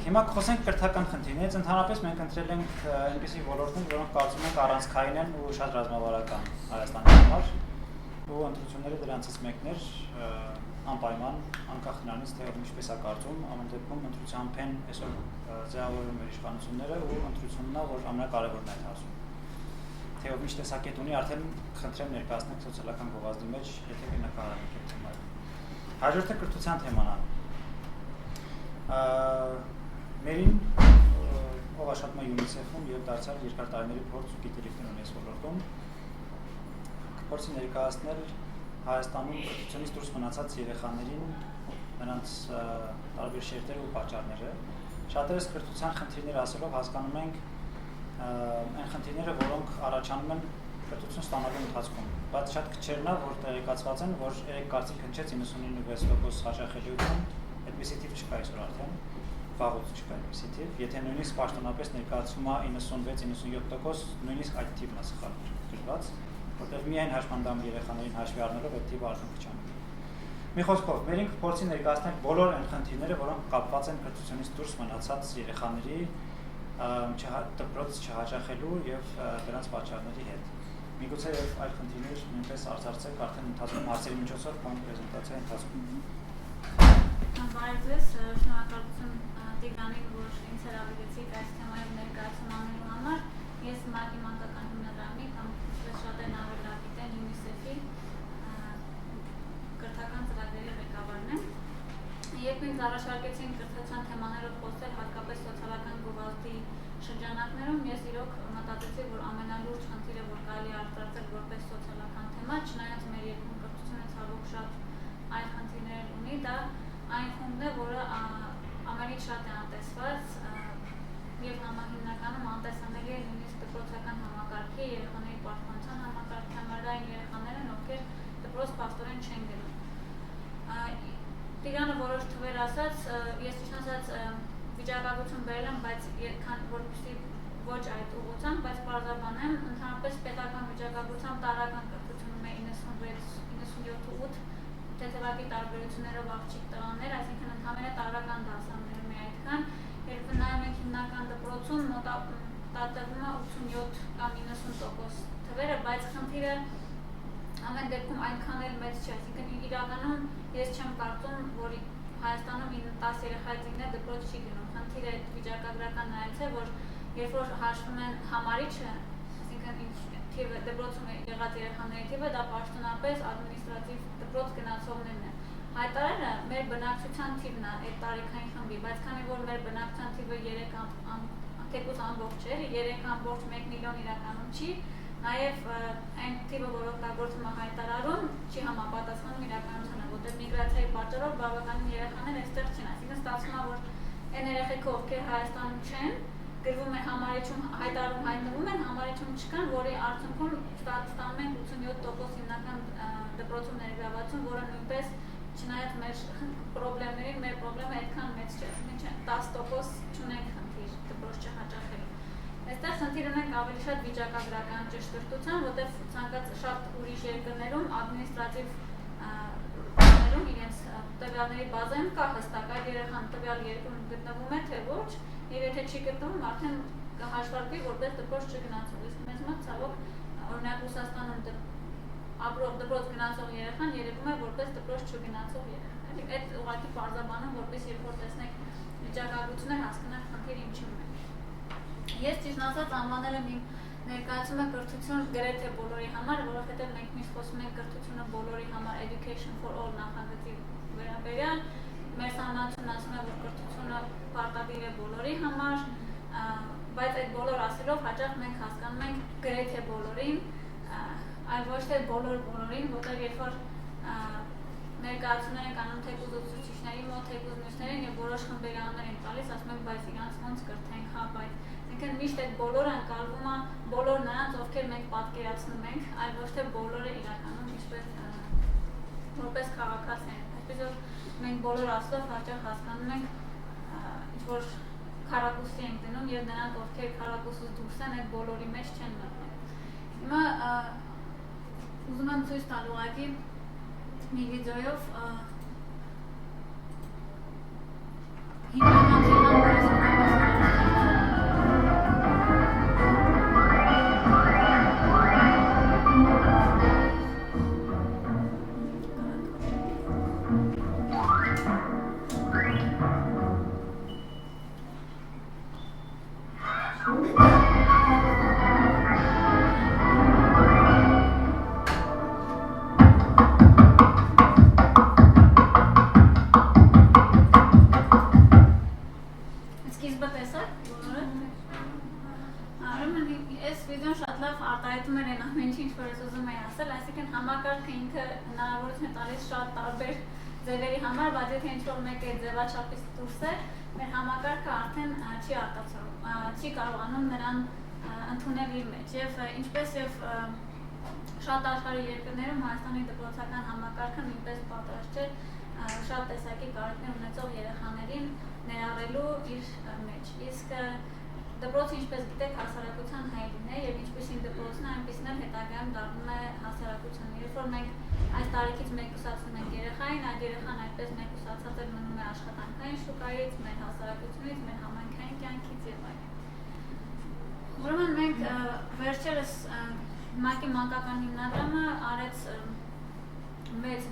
Հիմա խոսենք կրթական խնդիրներից, ընդհանրապես մենք ընտրել ենք այնպիսի ոլորտներ, որոնք կարծում ենք առանցքային են ու շատ ռազմավարական Հայաստանի համար, ու ընտրությունները դրանցից մեկն էր անպայման, անկախ նրանից, թե ինչպես է կարծում, ամեն դեպքում ընտրությամբ են այսօր ձևավորում մեր իշխանությունները ու ընտրությունն է, որ ամենակարևորն է այդ հարցում։ Թե ով ինչ տեսակետ ունի, արդեն խնդրեմ ներկայացնենք սոցիալական գովազդի մեջ, եթե կնկարահանենք այդ թեմայով։ Հաջորդը կրթության թեման է։ Մերին, ով աշխատում է ՅՈՒՆԻՍԵՖ-ում եւ դարձյալ երկար տարիների փորձ ու գիտելիքներ ունի այս ոլորտում, փորձի ներկայացնել Հայաստանում կրթությունից դուրս մնացած երեխաներին նրանց տարբեր շերտերը ու պատճառները։ Շատերս կրթության խնդիրներ ասելով հասկանում ենք այն խնդիրները, որոնք առաջանում են կրթություն ստանալու ընթացքում, բայց շատ քչերն է, որ տեղեկացված են, որ երեք կարծիք հնչեց 99% հաճախելիություն, այդպիսի թիվ չկա այսօր արդեն, վաղուց չկա այդպիսի թիվ, եթե նույնիսկ պաշտոնապես ներկայացում է 96-97%, նույնիսկ այդ թիվն է սխալ գրված, որտեղ միայն հաշմանդամ երեխաներին հաշվի առնելով այդ թիվը արդեն քչանում է։ Մի խոսքով, մեր ինքը փորձի ներկայացնել բոլոր այն խնդիրները, որոնք կապված են կրթությունից դուրս մնացած երեխաների դպրոց չհաճախելու եւ դրանց պատճառների հետ։ Միգուցե եւ այլ խնդիրներ նույնպես արձարծեք արդեն ընթացքում հարցերի միջոցով կամ պրեզենտացիայի ընթացքում։ Բարև ձեզ, շնորհակալություն Տիգրանին, որ ինձ հրավիրեցիք այս թեմայով ներկայացում անելու համար։ Ես ՄԱԿ-ի մանկական հիմնադրամի կամ ինչպես շատերն ավելի գիտեն ՅՈՒՆԻՍԵՖ-ի կրթական ծրագրերի ղեկավարն եմ։ Երբ ինձ առաջարկեցին կրթության թեմաներով խոսել, հատկապես սոցիալական գովազդի շրջանակներում, ես իրոք մտածեցի, որ ամենալուրջ խնդիրը, որ կարելի է արտարծել որպես սոցիալական թեմա, չնայած մեր երկրում կրթությունը ցավոք շատ այլ խնդիրներ ունի, դա այն խումբն է, որը ամենից շատ է անտեսված եւ հիմնականում անտեսանելի է նույնիսկ դպրոցական համակարգի, երեխաների պաշտպանության համակարգի համար, դա այն երեխաներն, ովքեր դպրոց փաստորեն չեն գնում։ Տիգրանը որոշ թվեր ասաց, ես ճիշտ ասած վիճակագրություն բերել եմ, բայց որպեսզի ոչ այդ ուղղությամբ, բայց պարզաբանեմ, ընդհանրապես պետական վիճակագրությամբ տարրական կրթությունում է 97.8 թեթևակի տարբերություններով աղջիկ տղաներ, այսինքն ընդհանրապես տարրական դասաներում է այդքան, երբ նայում ենք հիմնական դպրոցում տատեղում է 87 կամ 90% թվերը, բայց խնդիրը ամեն դեպքում այնքան էլ մեծ չէ, այսինքն իրականում ես չեմ կարծում, որ Հայաստանում 10 երեխայից 9-ը դպրոց չի գնում, խնդիրը այդ վիճակագրական նայած է, որ երբ որ հաշվում են համարիչը, այսինքն դպրոցում եղած երեխաների թիվը, դա պաշտոնապես ադմինիստրատիվ դպրոց գնացողներն են։ Հայտարարը մեր բնակչության թիվն է այդ տարիքային խմբի, բայց քանի որ մեր բնակչության թիվը 3 թեկուզ ամբողջ էր, 3.1 միլիոն իրականում չի, նաև այն թիվը, որ օգտագործվում է հայտարարում, չի համապատասխանում իրականությանը, որտեղ միգրացիայի պատճառով բավականին երեխաներ այստեղ չեն, այսինքն ստացվում է, որ այն երեխեքը, ովքեր Հայաստանում չեն, գրվում է համարիչում, հայտարարում հայտնվում են, համարիչում չկան, որի արդյունքում ստանում են 87% հիմնական դպրոցում ներգրավվածություն, որը նույնպես չնայած մեր պրոբլեմներին, մեր պրոբլեմը այդքան մեծ չէ, 10% չունենք խնդիր դպրոց չհաճախելու։ Այստեղ խնդիր ունենք ավելի շատ վիճակագրական ճշգրտության, որտեղ ցանկացած շատ ուրիշ երկրներում ադմինիստրատիվ իրենց տվյալների բազայում կա հստակ այդ երեխան տվյալ երկրում գտնվում է, թե ոչ, եւ եթե չի գտնվում, արդեն կհաշվարկվի որպես դպրոց չգնացող։ Իսկ մեզ մոտ ցավոք օրինակ Ռուսաստանում ապրող դպրոց գնացող երեխան երևում է որպես դպրոց չգնացող երեխա։ Այդ ուղղակի պարզաբանում, որպես երբ որ տեսնեք վիճակագրությունը, հասկանաք խնդիրը ինչի՞ում է։ Ես ճիշտ ասած անվանել եմ իմ ներկայացումը կրթություն գրեթե բոլորի համար, որովհետև մենք միշտ խոսում ենք կրթությունը բոլորի համար, education for all նախագծի վերաբերյալ, մեր սահմանությունն ասում է, որ կրթությունը պարտադիր է բոլորի համար, բայց այդ բոլոր ասելով հաճախ մենք հասկանում ենք գրեթե բոլորին, այլ ոչ թե բոլորին, որտեղ երբ որ ներկայացումներ ենք անում թեկուզ ուսուցիչների մոտ, թեկուզ մյուսներին եւ որոշ խմբերի անուններ են տալիս, ասում ենք, բայց իրանց ոնց կրթենք, հա, բայց միշտ այդ բոլորը ընկալվում է բոլոր նրանց, ովքեր մենք պատկերացնում ենք, այլ ոչ թե բոլորը իրականում ինչպես որպես քաղաքաց են։ Այսպես որ մենք բոլոր ասելով հաճախ հասկանում ենք ինչ-որ քառակուսի ենք դնում եւ նրանք, ովքեր քառակուսուց դուրս են, այդ բոլորի մեջ չեն մտնում։ Հիմա ուզում եմ ցույց տալ ուղղակի մի վիդեոյով հիմնական թեման, որը համակարգը ինքը հնարավորություն է տալիս շատ տարբեր ձևերի համար, բայց եթե ինչ-որ մեկ է ձևաչափից դուրս է, մեր համակարգը արդեն չի կարողանում նրան ընդունել իր մեջ եւ ինչպես եւ շատ աշխարհի երկրներում Հայաստանի դպրոցական համակարգը նույնպես պատրաստ չէ շատ տեսակի կարիքներ ունեցող երեխաներին ներառելու իր մեջ։ Իսկ դպրոցը, ինչպես գիտեք, հասարակության հայելին է եւ ինչպեսին դպրոցն է, այնպեսին էլ հետագայում դառնում է հասարակություն։ Երբ որ մենք այս տարիքից մեկուսացնում ենք երեխային, այդ երեխան այդպես մեկուսացած էլ մնում է աշխատանքային շուկայից, մեր հասարակությունից, մեր համայնքային կյանքից եւ այլն։ Ուրեմն մենք վերջերս ՄԱԿ-ի մանկական հիմնադրամը արեց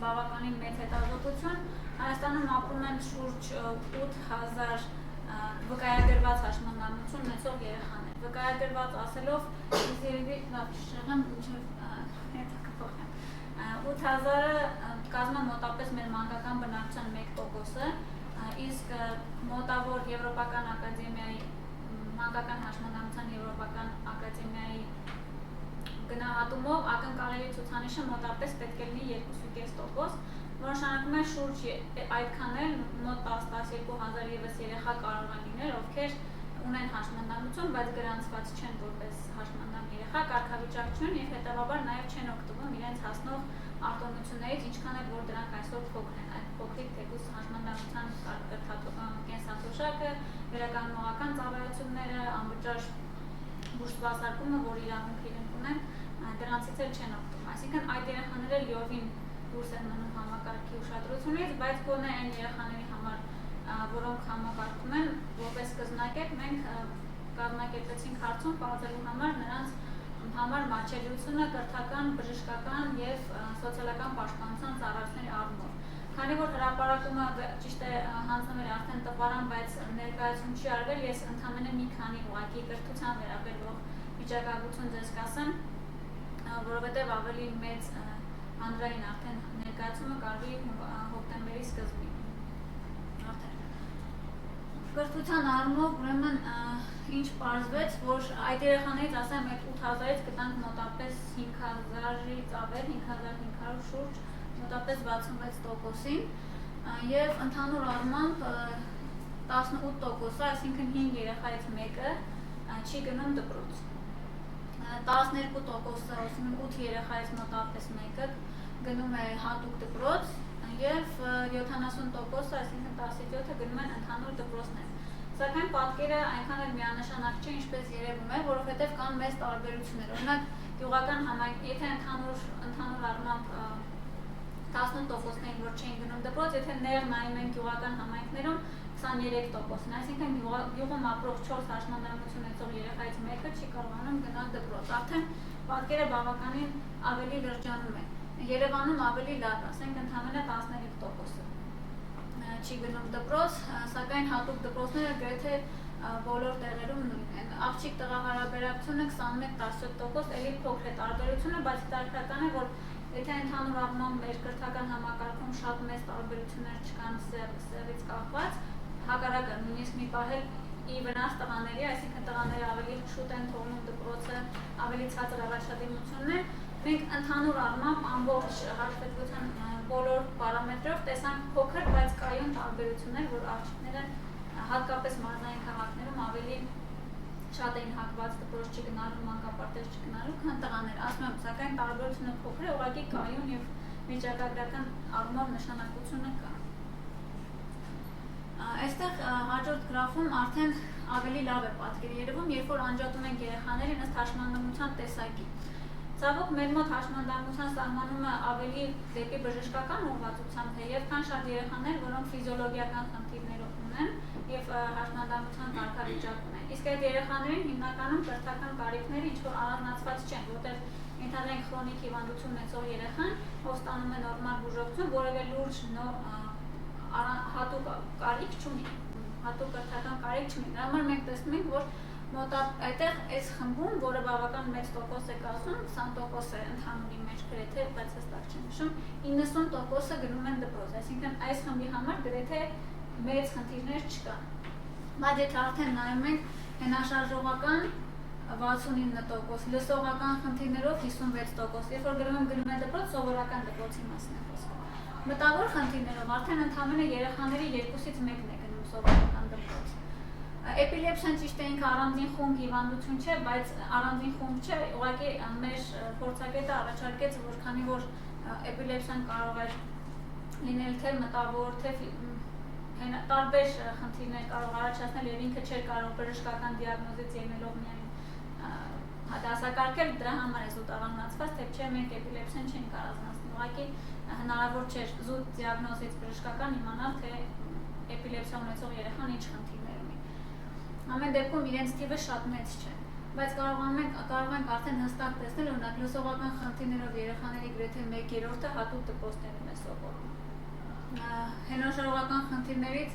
բավականին մեծ հետազոտություն։ Հայաստանում ապրում են շուրջ 8000 վկայագրված հաշմանդամություն ունեցող երեխաներ։ Վկայագրված ասելով, ես երևի լավ շեղեմ, մինչև հետաքրքրեմ։ 8000-ը կազմում մոտապես մեր մանկական բնակչության 1%-ը, իսկ մոտավոր Եվրոպական ակադեմիայի մանկական հաշմանդամության Եվրոպական ակադեմիայի գնահատումով ակնկալելի ցուցանիշը մոտապես պետք է լինի 2.5%, որ նշանակում է շուրջ այդքան էլ մոտ 10-12,000 ևս երեխա կարող են լինել, ովքեր ունեն հաշմանդամություն, բայց գրանցված չեն որպես հաշմանդամ երեխա, կարգավիճակ չունեն եւ հետեւաբար նաեւ չեն օգտվում իրենց հասնող արտոնություններից, ինչքան էլ որ դրանք այսօր փոքր են։ Այդ փոքրիկ թեկուզ հաշմանդամության կենսաթոշակը, վերականգնողական ծառայությունները, անվճար բուժ սպասարկումը, որ իրավունք իրենք ունեն, դրանցից էլ չեն օգտվում։ Այսինքն այդ երեխաները լիովին դուրս են մնում համակարգի ուշադրությունից, բայց գոնե այն երեխաների համար, որոնք համակարգում են, որպես սկզբնակետ մենք կազմակերպեցինք հարցում պարզելու համար նրանց համար մատչելիությունը կրթական, բժշկական եւ սոցիալական պաշտպանության ծառայությունների առումով։ Քանի որ հրապարակումը ճիշտ է հանձնվել է արդեն տպարան, բայց ներկայացում չի արվել, ես ընդհանրապես մի քանի ուղղակի կրթության վերաբերող վիճակագրություն ձեզ կասեմ, որովհետեւ ավելի մեծ հանրային արդեն ներկայացումը կարելի հոկտեմբերի սկզբին։ Կրթության առումով ուրեմն ինչ պարզվեց, որ այդ երեխաներից ասեմ այդ 8000-ից գտանք մոտապես 5000-ից ավել, 5500 շուրջ, մոտապես 66%-ին եւ ընդհանուր առմամբ 18%-ը, այսինքն 5 երեխայից մեկը չի գնում դպրոց։ 12%-ը, ասում 8 երեխայից մոտապես մեկը գնում է հատուկ դպրոց եւ 70%-ը, այսինքն 17-ը գնում են ընդհանուր դպրոցներ։ Սակայն պատկերը այնքան էլ միանշանակ չէ, ինչպես երևում է, որովհետեւ կան մեծ տարբերություններ։ Օրինակ, գյուղական համայնք, եթե ընդհանուր առմամբ 18%-ին որ չէին գնում դպրոց, եթե ներ նայում են գյուղական համայնքներում 23%-ն, այսինքն գյուղում ապրող 4 հաշմանդամություն ունեցող երեխայից մեկը չի կարողանում գնալ դպրոց։ Արդեն պատկերը բավականին ավելի լրջանում է։ Երևանում ավելի լավ, ասենք ընդհանրապես 13%-ը չի գնում դպրոց, սակայն հատուկ դպրոցները գրեթե բոլոր տեղերում նույնն են։ Աղջիկ տղա հարաբերակցությունը 21-17%, էլի փոքր է տարբերությունը, բայց հետաքրքրական է, որ եթե ընդհանուր առմամբ մեր կրթական համակարգում շատ մեծ տարբերություններ չկան սեռից կախված, հակառակը նույնիսկ մի պահ էլ ի վնաս տղաների, այսինքն տղաները ավելի շուտ են թողնում դպրոցը, ավելի ցածր առաջադիմությունն է, մենք ընդհանուր առմամբ ամբողջ հաշվետվության բոլոր պարամետրով տեսանք փոքր, բայց կայուն տարբերություններ, որ աղջիկները հատկապես մարզային քաղաքներում ավելի շատ էին հակված դպրոց չգնալու, մանկապարտեզ չգնալու, քան տղաները։ Ասում եմ, սակայն տարբերությունը փոքր է, ուղղակի կայուն եւ վիճակագրական առումով նշանակությունը կա։ Այստեղ հաջորդ գրաֆում արդեն ավելի լավ է պատկերը երևում, երբ որ անջատում ենք երեխաներին ըստ հաշմանդամության տեսակի։ Ցավոք մեր մոտ հաշմանդամության սահմանումը ավելի դեպի բժշկական ուղղվածությամբ է եւ կան շատ երեխաներ, որոնք ֆիզիոլոգիական խնդիրներ ունեն եւ հաշմանդամության կարգավիճակ ունեն։ Իսկ այդ երեխաներին հիմնականում կրթական կարիքները ինչ որ առանձնացված չեն, որտեղ ընդհանրեն քրոնիկ հիվանդություն ունեցող երեխան, ով ստանում է նորմալ բուժօգնություն, որևէ լուրջ հատուկ կարիք չունի, հատուկ կրթական կարիք չունի։ Դրա համար մենք տեսնում ենք, որ մոտակ այդտեղ այս խմբում, որը բավական մեծ տոկոս է կազմում, 20% է ընդհանուրի մեջ գրեթե, բայց հստակ չեմ հիշում, 90%-ը գնում են դպրոց, այսինքն այս խմբի համար գրեթե մեծ խնդիրներ չկան։ Բայց եթե արդեն նայում ենք հենաշարժողական 69%, լսողական խնդիրներով 56%, երբ որ գնում են դպրոց, սովորական դպրոցի մասն է խոսքը։ Մտավոր խնդիրներով արդեն ընդհանրապես երեխաների 2-ից 1-ն է գնում սովորական դպրոց։ Էպիլեպսիան ճիշտ է ինքը առանձին խումբ հիվանդություն չէ, բայց առանձին խումբ չէ, ուղղակի մեր փորձագետը առաջարկեց, որ քանի որ էպիլեպսիան կարող է լինել թե մտավոր, թե տարբեր խնդիրներ կարող առաջացնել եւ ինքը չէր կարող բժշկական դիագնոզից ելնելով միայն դասակարգել, դրա համար է զուտ առանձնացված, թե չէ մենք էպիլեպսիան չենք առանձնացնում, ուղղակի հնարավոր չէ զուտ դիագնոզից բժշկական իմանալ, թե էպիլեպսիա ունեցող երեխան ինչ խնդիրներ ունի։ Ամեն դեպքում իրենց թիվը շատ մեծ չէ, բայց կարող ենք արդեն հստակ տեսնել, օրինակ լսողական խնդիրներով երեխաների գրեթե 1/3-ը հատուկ դպրոցներում է սովորում։ Հենաշարժողական խնդիրներից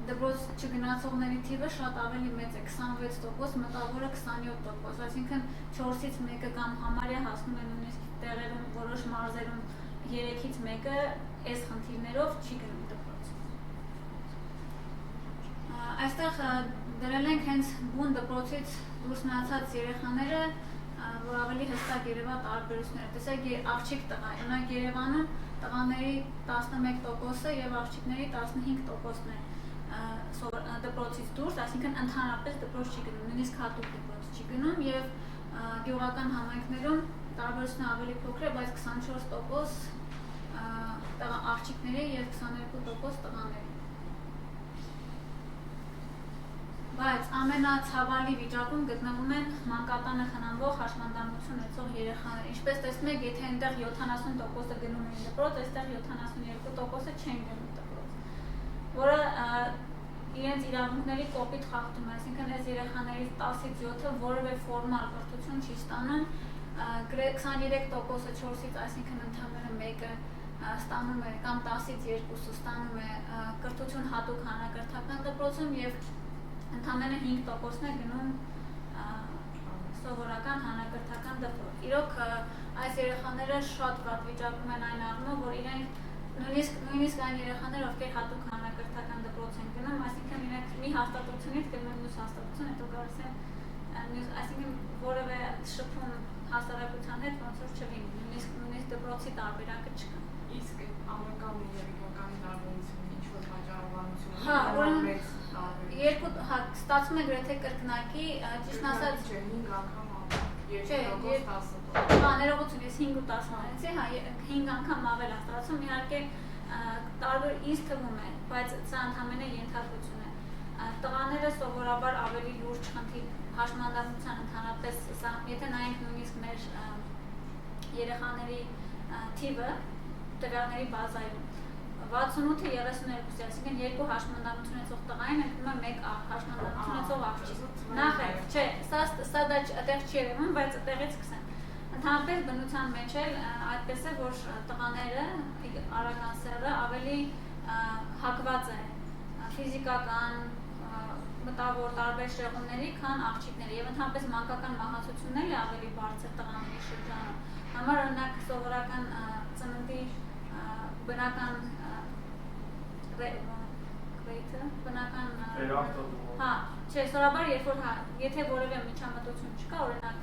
դպրոց չգնացողների թիվը շատ ավելի մեծ է, 26%, մտավորը 27%, այսինքն 4-ից 1-ը կամ համարյա հասնում է նույնիսկ տեղերում, որոշ մարզերում 3-ից 1-ը այս խնդիրներով չի գնում դպրոց։ Այստեղ դրել ենք հենց բուն դպրոցից դուրս մնացած երեխաները, որ ավելի հստակ երևա տարբերությունները։ Տեսեք, աղջիկ տղա, օրինակ Երևանում տղաների 11%-ը եւ աղջիկների 15%-ն է դպրոցից դուրս, այսինքն ընդհանրապես դպրոց չի գնում, նույնիսկ հատուկ դպրոց չի գնում եւ գյուղական համայնքներում տարբերությունը ավելի փոքր է, բայց 24% տղա աղջիկների եւ 22% տղաների։ Բայց ամենացավալի վիճակում գտնվում են մանկատանը խնամվող հաշմանդամություն ունեցող երեխաներ։ Ինչպես տեսնում եք, եթե այնտեղ 70%-ը գնում են դպրոց, այստեղ 72%-ը չեն գնում դպրոց, որը իրենց իրավունքների կոպիտ խախտում է, այսինքն այս երեխաներից 10-ից 7-ը որևէ ֆորմալ կրթություն չի ստանում, 23%-ը 4-ից, այսինքն ընդհանրապես մեկը ստանում է կամ 10-ից 2-ը ստանում է կրթություն հատուկ հանրակրթական դպրոցում եւ ընդամենը 5%-ն է գնում սովորական հանրակրթական դպրոց։ Իրոք այս երեխաները շատ վատ վիճակում են այն առումով, որ իրենք նույնիսկ այն երեխաները, ովքեր հատուկ հանրակրթական դպրոց են գնում, այսինքն իրենք մի հաստատությունից գնում են մյուս հաստատություն, հետո գալիս են այսինքն որևէ շփում հասարակության հետ ոնց որ չլինի, նույնիսկ դպրոցի տարբերակը չկա։ Իսկ ամերիկան եւ իրականի տարբերությունը ինչ որ պատճառաբանություն ունի։ Հա, ուրեմն երկու ստացվում է գրեթե կրկնակի, ճիշտ ասած 5 անգամ ավել։ 2%-10%։ Հա, ներողություն, ես 5 ու 10 անեցի, հա, 5 անգամ ավել է ստացվում, իհարկե տարբեր ինձ թվում է, բայց սա ընդհանրապես ենթադրություն է։ Տղաները սովորաբար ավելի լուրջ խնդիր հաշմանդամության ընդհանրապես, եթե նայենք նույնիսկ մեր երեխաների թիվը տվյալների բազայում 68-ը 32-ի, այսինքն երկու հաշմանդամություն ունեցող տղային ընկնում է մեկ հաշմանդամություն ունեցող աղջիկ։ Նախ է, չէ, սա դա այդտեղ չի երևում, բայց այդտեղից սկսեմ։ Ընդհանրապես բնության մեջ էլ այդպես է, որ տղաները արական սեռը ավելի հակված է ֆիզիկական, մտավոր տարբեր շեղումների, քան աղջիկները, եւ ընդհանրապես մանկական մահացությունն էլ ավելի բարձր տղաների շրջանում։ Համար օրինակ սովորական ծննդի բնական ռեյթը, բնական հա, չէ, սովորաբար երբ որ եթե որևէ միջամտություն չկա, օրինակ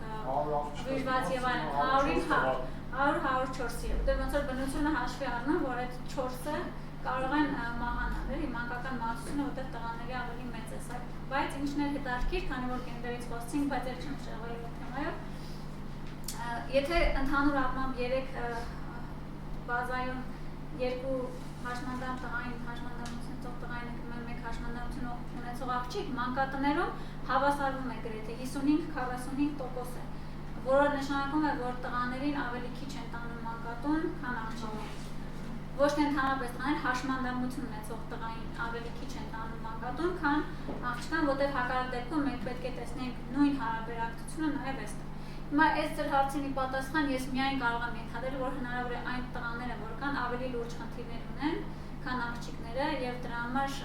վիժված եւ այլն 100-104-ի է, դե ոնց որ բնությունը հաշվի առնում, որ այդ 4-ը կարող են մահանալ, էլի մանկական մահացությունը, որտեղ տղաների ավելի մեծ է սա, բայց ինչն է հետաքրքիր, քանի որ գենդերից խոսեցինք, բայց էլ չեմ շեղվել այդ թեմայով, եթե ընդհանուր առմամբ 3 բազայում 2 հաշմանդամ տղային, հաշմանդամություն ունեցող տղային ընկնում են մեկ հաշմանդամություն ունեցող աղջիկ, մանկատներում հավասարվում է գրեթե 55-45% է, որը նշանակում է, որ տղաներին ավելի քիչ են տանում մանկատուն, քան աղջիկներին։ Ոչ թե ընդհանրապես տղաներին հաշմանդամություն ունեցող տղային ավելի քիչ են տանում մանկատուն, քան աղջկան, որտեղ հակառակ դեպքում մենք պետք է տեսնենք նույն հարաբերակցությունը նաև այստեղ։ Հիմա այս ձեր հարցին պատասխան ես միայն կարող եմ ենթադրել, որ հնարավոր է այն տղաները, որ կան ավելի լուրջ խնդիրներ ունեն, քան աղջիկները, եւ դրա համար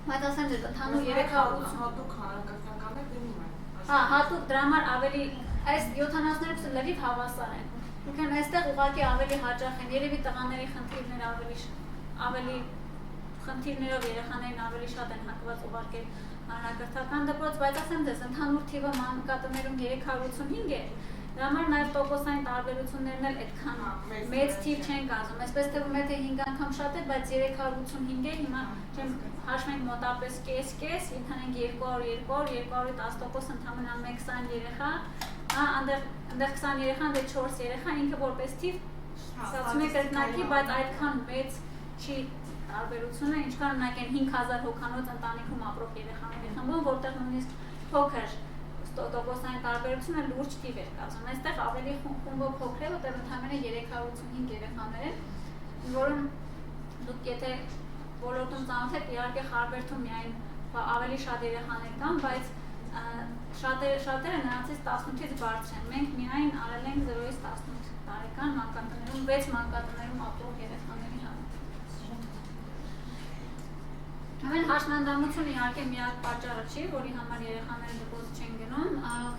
բայց ասեմ ձեզ ընդհանուր 380 հատուկ հանրակրթականներ դնում են։ Հա, հատուկ դրա համար ավելի այս 70-ները լրիվ հավասար են։ Ուրեմն այստեղ ուղղակի ավելի հաճախ են, երևի տղաների խնդիրները ավելի խնդիրներով երեխաներին ավելի շատ են հակված ուղարկել հանրակրթական դպրոց, բայց ասեմ ձեզ, ընդհանուր թիվը մանկատներում 385 է, դրա համար նաև տոկոսային տարբերություններն էլ այդքան մեծ թիվ չեն կազմում, այսպես թվում է թե 5 անգամ շատ է, բայց 385 է, հիմա հաշվենք մոտապես կես, ընդհանենք 200-210% ընդհանրապես մեկ 20 երեխա, այնտեղ 20 երեխան դե 4 երեխա, ինքը որպես թիվ ստացվում է կրկնակի, բայց այդքան մեծ չի տարբերությունը, ինչքան ունակ են 5000 հոգանոց ընտանիքում ապրող երեխաների խմբում, որտեղ նույնիսկ փոքր տոկոսային տարբերությունը լուրջ թիվ էր կազմում։ Այստեղ ավելի խումբը փոքր է, որտեղ ընդհանրապես 385 երեխաներ են, որոնց դուք եթե ոլորտում ծանոթ եք, իհարկե Խարբերդում միայն ավելի շատ երեխաներ կան, բայց շատերը նրանցից 18-ից բարձր են։ Մենք միայն արել ենք 0-ից 18 տարեկան մանկատներում, 6 մանկատներում ապրող երեխաների համար։ Ամեն հաշմանդամությունը իհարկե միակ պատճառը չի, որի համար երեխաները դպրոց չեն գնում,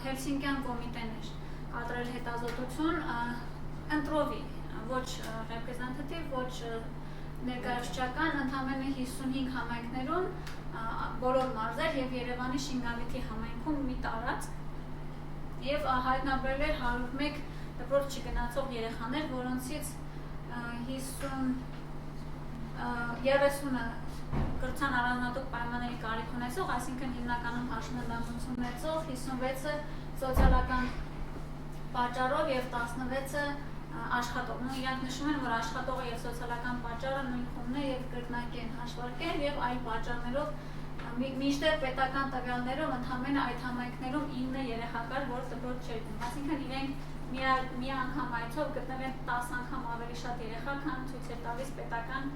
Հելսինկյան կոմիտեն էր կատարել հետազոտություն, ընտրովի, ոչ ռեպրեզենտատիվ, ոչ ներկայացուցչական, ընդամենը 55 համայնքներում, բոլոր մարզեր եւ Երևանի Շինգավիթի համայնքում մի տարածք եւ հայտնաբերել էր 101 դպրոց չգնացող երեխաներ, որոնցից 30-ը կրթության առանձնատուկ պայմանների կարիք ունեցող, այսինքն հիմնականում հաշմանդամություն ունեցող, 56-ը սոցիալական պատճառով եւ 16-ը աշխատող։ Իրանք նշում են, որ աշխատողը եւ սոցիալական պատճառը նույն խումբն է եւ կրկնակի են հաշվարկել եւ այլ պատճառներով մինչդեռ պետական տվյալներով ընդհանրապես այդ համայնքներում 9 երեխա կար, որ դպրոց չէր գնում։ Այսինքն իրենք մի անգամ այցով գտնել են 10 անգամ ավելի շատ երեխա, քան ցույց էր տալիս պետական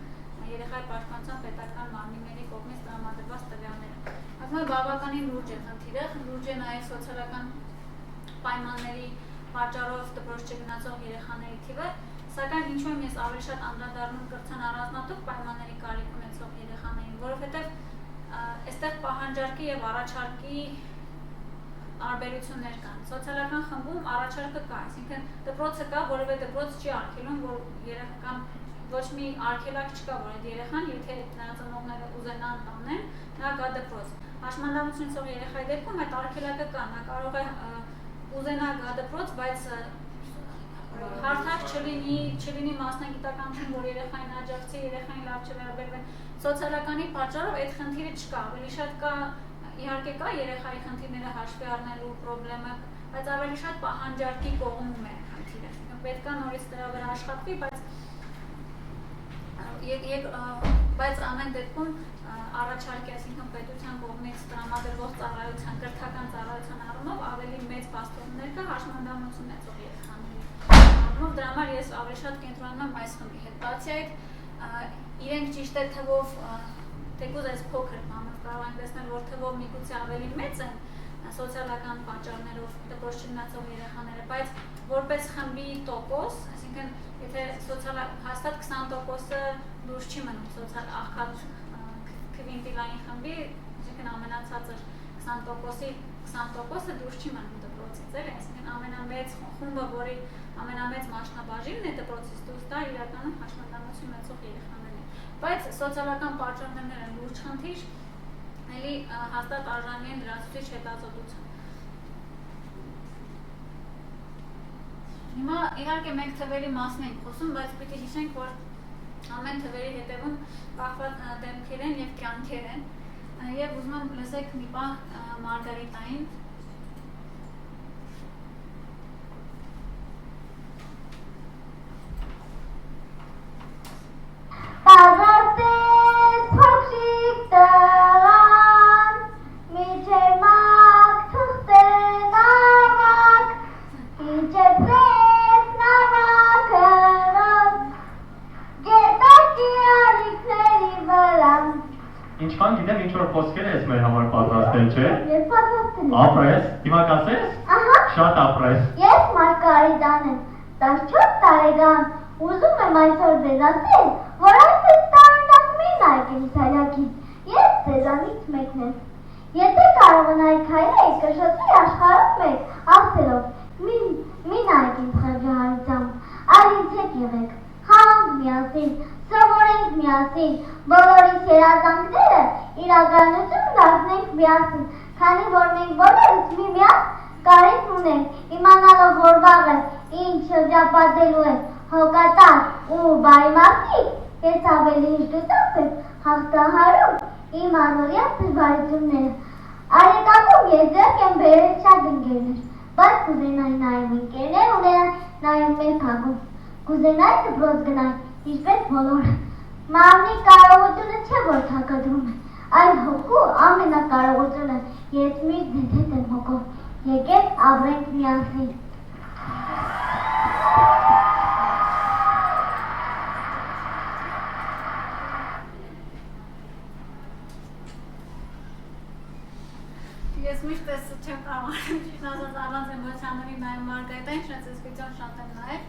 երեխայի պաշտպանության պետական մարմինների կողմից տրամադրված տվյալները։ Ասում եմ բավականին լուրջ է խնդիրը, լուրջ է նաև սոցիալական պայմանների պատճառով դպրոց չգնացող երեխաների թիվը, սակայն ինչու եմ ես ավելի շատ անդրադառնում կրթության առանձնատուկ պայմանների կարիք ունեցող երեխաներին, որովհետև այստեղ պահանջարկի եւ առաջարկի տարբերություններ կան։ Սոցիալական խմբում առաջարկը կա, այսինքն դպրոցը կա, որևէ դպրոց չի արգելում, որ երեխան ոչ մի արգելակ չկա, որ այդ երեխան, եթե նրա ծնողները ուզենան տանեն, նա գա դպրոց։ Հաշմանդամություն ունեցող երեխայի դեպքում այդ արգելակը կա, նա կարող է ուզենա գա դպրոց, բայց հարթակ չլինի մասնագիտականություն, որ երեխային աջակցի, երեխային լավ չվերաբերվեն։ Սոցիալականի պատճառով այդ խնդիրը չկա, ավելի շատ կա, իհարկե կա երեխայի խնդիրները հաշվի առնելու խնդիրը, բայց ավելի շատ պահանջարկի կողմում է խնդիրը։ Պետք է նորից դրա վրա աշխատվի, բայց ամեն դեպքում առաջարկի, այսինքն պետության կողմից տրամադրվող ծառայության, կրթական ծառայության առումով ավելի մեծ փաստորներ կա հաշմանդամություն ունեցող երեխաների առումով, դրա համար ես ավելի շատ կենտրոնանում եմ այս խմբի հետ։ Բացի այդ, իրենք ճիշտ է թվով, թեկուզ այս փոքր բանով կարող են տեսնել, որ թվով միգուցե ավելի մեծ են սոցիալական պատճառներով դպրոց չգնացող երեխաները, բայց որպես խմբի տոկոս, այսինքն եթե հաստատ 20%-ը դուրս չի մնում սոցիալ աղքատ քվինտիլային խմբի, այսինքն ամենացածր 20%-ի 20%-ը դուրս չի մնում դպրոցից, այսինքն ամենամեծ խումբը, որի ամենամեծ մասնաբաժինն է դպրոցից դուրս, դա իրականում հաշմանդամություն ունեցող երեխաներն են։ Բայց սոցիալական պատճառներն են լուրջ խնդիր, էլի հաստատ արժանի են լրացուցիչ հետազոտության։ Հիմա իհարկե մենք թվերի մասն ենք խոսում, բայց պիտի հիշենք, որ ամեն թվերի հետևում կախված դեմքեր են եւ կյանքեր են, եւ ուզում եմ լսեք մի պահ Մարգարիտային։ Ինչքան գիտեմ, ինչ որ խոսքեր ես մեր համար պատրաստել, չէ։ Ես պատրաստել եմ։ Ապրես, հիմա կասես։ Ահա։ Շատ ապրես։ Ես Մարգարիտան եմ, 14 տարեկան, ուզում եմ այսօր ձեզ ասել, որ այսպես տարօրինակ մի նայեք իմ սալյակից, ես ձեզանից մեկն եմ։ Եթե կարողանայիք քայլել, կշտի աշխարհում մեկ, ասելով, մի նայեք իմ խղճահարությամբ, այլ ինձ հետ եղեք, հանք միասին, սովորենք միասին, բոլորիս երազանքները իրականություն դարձնենք միասին, քանի որ մենք բոլորս միմյանց կարիք ունենք, իմանալով որ վաղը ինչ շրջապատելու է հոգատար ու բարի մարդիկ, ես ավելի հիշտությամբ եմ հաղթահարում իմ առօրյա դժվարությունները։ Արեկակում ես ձեռք եմ բերել շատ ընկերներ, բայց կուզենայի նաև ընկերներ ունենալ նաև մեր փակում։ Կուզենայի դպրոց գնալ, ինչպես բոլորը։ Մամնի կարողությունը չէ, որ թակադրում է, այլ հոգու ամենակարողությունը, ես միշտ ձեզ հետ եմ հոգով, եկեք ապրենք միասին։ Ես միշտ ես չեմ կարողանում ճիշտ ասած առանց էմոցիաների նայեմ Մարգարիտային, շնորհիվ ես վիդեոն շատ եմ նայել,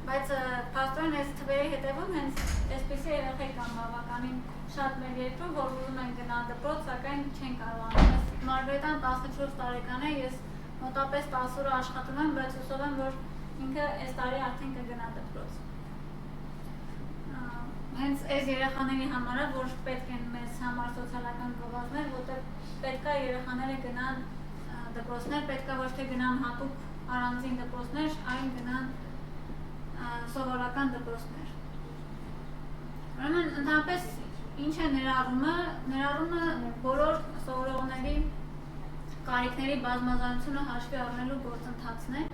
բայց փաստորեն այս թվերի հետևում հենց այսպիսի երեխեք կան բավականին շատ մեր երկրում, որ ուզում են գնալ դպրոց, սակայն չեն կարողանում։ Մարգարիտան 14 տարեկան է, ես մոտապես 10 օր աշխատում եմ, բայց հուսով եմ, որ ինքը այս տարի արդեն կգնա դպրոց։ Հենց այս երեխաների համար է, որ պետք են մեզ համար սոցիալական գովազդներ, որտեղ պետք է երեխաները գնան դպրոցներ, պետք է ոչ թե գնան հատուկ առանձին դպրոցներ, այլ գնան սովորական դպրոցներ։ Ուրեմն ընդհանրապես ինչ է ներառումը բոլոր սովորողների կարիքների բազմազանությունը հաշվի առնելու գործընթացն է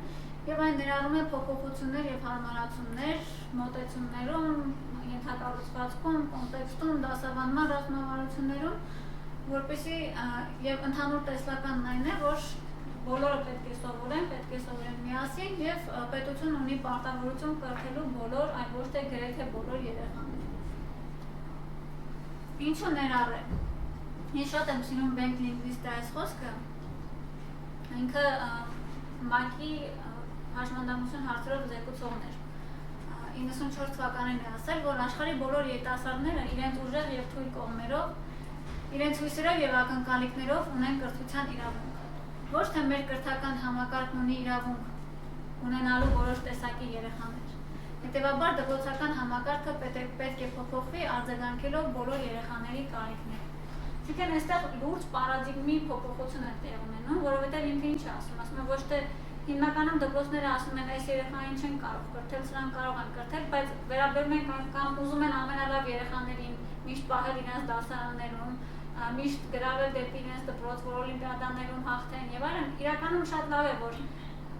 եւ այն ներառում է փոփոխություններ եւ հարմարացումներ մոտեցումներում, ենթակառուցվածքում, կոնտեքստում, դասավանդման ռազմավարություններում, որպեսզի եւ ընդհանուր տեսլականն այն է, որ բոլորը պետք է սովորեն միասին եւ պետություն ունի պարտավորություն կրթելու բոլոր, այլ ոչ թե գրեթե բոլոր երեխաներին։ Ինչը ներառել։ Ես շատ եմ սիրում Bank Linguist-ի այս խոսքը։ Ինքը ՄԱԿ-ի հաշմանդամություն հարցերով զեկուցողն էր։ 94 թվականին է ասել, որ աշխարհի բոլոր երիտասարդները իրենց ուժեղ եւ թույլ կողմերով, իրենց հույսերով եւ ակնկալիքներով ունեն կրթության իրավունք։ Ոչ թե մեր կրթական համակարգն ունի իրավունք ունենալու որոշ տեսակի երեխաներ։ Հետևաբար դպրոցական համակարգը պետք է փոփոխվի արձագանքելով բոլոր երեխաների կարիքներին։ Այսինքն այստեղ լուրջ պարադիգմի փոփոխություն է տեղի ունենում, որովհետև ինքը ինչ է ասում, ասում է ոչ թե հիմնականում դպրոցները ասում են այս երեխային չեն կարող կրթել, սրանք կարող են կրթել, բայց վերաբերում են կամ ուզում են ամենալավ երեխաներին միշտ պահել իրենց դասարաններում, միշտ գրավել դեպի իրենց դպրոց, որ օլիմպիադաներում հաղթեն եւ այլն։ Իրականում շատ լավ է, որ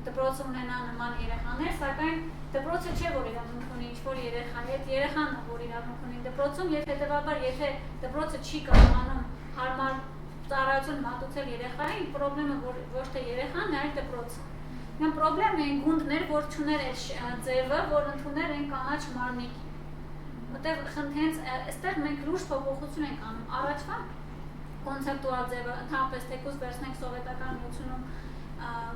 դպրոցը ունենա նման երեխաներ, սակայն դպրոցը չէ, որ իրավունք ունի ինչ-որ երեխայի հետ, երեխան է, որ իրավունք ունի դպրոցում եւ հետեւաբար եթե դպրոցը չի կարողանում հարմար ծառայություն մատուցել երեխային, խնդրեմը ոչ թե երեխան, այլ դպրոցը։ Իմ խնդրեմն է գունդներ, որ չուներ այդ ձևը, որ ընդուներ այն կանաչ մարմնիկի։ Որտեղ հենց այստեղ մենք լուրջ փոփոխություն ենք անում։ Առաջվա կոնցեպտուալ ձևը ընդհանրապես թեկուզ վերցնենք սովետական միությունում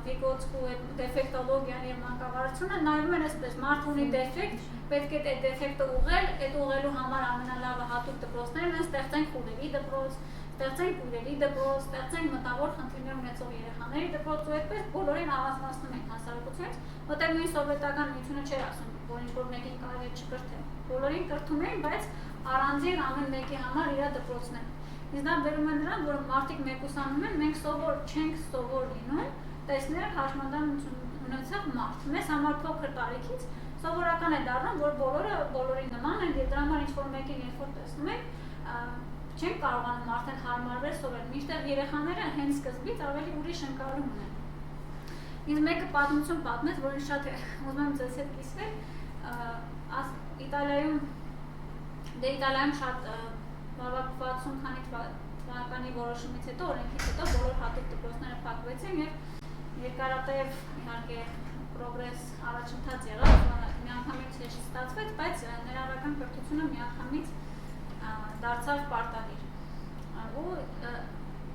Վիգոտսկու դեֆեկտոլոգիան եւ մանկավարությունը նայում են այսպես մարդ ունի դեֆեկտ, պետք է այդ դեֆեկտը ուղղել, այդ ուղղելու համար ամենալավը հատուկ դպրոցներն են, ստեղծենք խուլերի դպրոց, ստեղծենք քույրերի դպրոց, ստեղծենք մտավոր խնդիրներ ունեցող երեխաների դպրոց ու այդպես բոլորին առանձնացնում ենք հասարակությունից, որտեղ նույն սովետական միությունը չէր ասում, որ ինչ-որ մեկին կարելի է չկրթել։ Բոլորին կրթում էին, բայց առանձին ամեն մեկի համար իր դպրոցն է։ Իսկ դա վերում է նրան, որ մարդիկ մեկուսանում են, մենք սովոր չենք սովոր լինում, տեսնել հաշմանդամություն ունեցող մարդ։ Մեզ համար փոքր տարիքից սովորական է դառնում, որ բոլորը բոլորի նման են, եւ դրա համար ինչ-որ մեկին երբ որ տեսնում ենք, չենք կարողանում արդեն հարմարվել սովորել։ Մինչդեռ երեխաները հենց սկզբից ավելի ուրիշ ընկալում ունեն։ Ինձ մեկը պատմություն պատմեց, որ ինձ շատ ուզում եմ ձեզ հետ կիսվել, Իտալիայում շատ 60 քանի թվականի որոշումից հետո, օրենքից հետո բոլոր հատուկ դպրոցները փակվեցին եւ երկարատև իհարկե պրոգրես առաջընթաց եղավ, միանգամից չստացվեց, բայց ներառական կրթությունը միանգամից դարձավ պարտադիր։ ու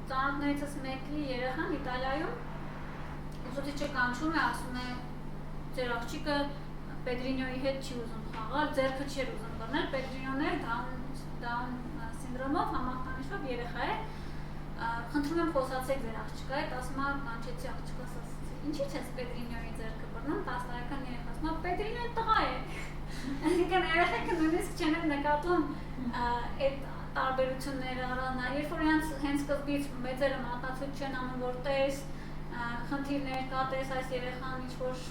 ծանոթներիցս մեկի երեխան Իտալիայում ուսուցիչը կանչում է, ասում է ձեր աղջիկը Պետրինյոյի հետ չի ուզում խաղալ, ձեռքը չէր ուզում բռնել, Պետրինյոն էր Down սինդրոմով համախտանիշով երեխա է, խնդրում եմ խոսացեք ձեր աղջկա հետ, ասում է կանչեցի աղջկաս, ասացի, ինչի՞ չես Պետրինյոյի ձեռքը բռնում, 10 տարեկան երեխա, ասում է Պետրինյոյը տղա է, այսինքն երեխեքը նույնիսկ չեն նկատում այդ տարբերությունները առանձնա, երբ որ հենց սկզբից մեծերը մատնացույց չեն անում, որ տես խնդիրներ կա, տես այս երեխան ինչ-որ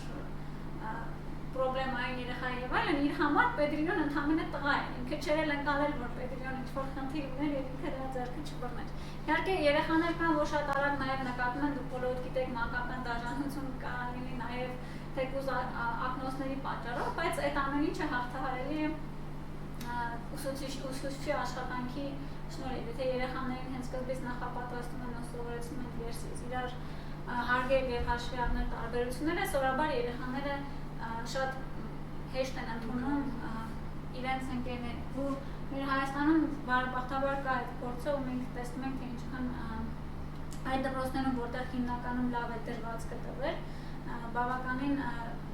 պրոբլեմային երեխա եւ այլն, իր համար Պետրինյոն ընդամենը տղա է, ինքը չէր էլ ընկալել, որ Պետրինյոն ինչ-որ խնդիր ուներ եւ ինքը դրա ձեռքը չբռներ։ Իհարկե երեխաներ կան, որ շատ արագ նաեւ նկատում են, դուք բոլորդ գիտեք, մանկական դաժանություն կա, լինի նաեւ թեկուզ ակնոցների պատճառով, բայց այդ ամեն ինչը հաղթահարելի է ուսուցչի աշխատանքի շնորհիվ, եթե երեխաներին հենց սկզբից նախապատրաստում են ու սովորեցնում են վերսից իրար հարգել եւ հաշվի առնել տարբերությունները, սովորաբար երեխաները շատ հեշտ են ընդունում իրենց ընկերներ, ու մեր Հայաստանում բարեբախտաբար կա այդ փորձը ու մենք տեսնում ենք, թե ինչքան այդ դպրոցներում, որտեղ հիմնականում լավ է դրված գտվել, բավականին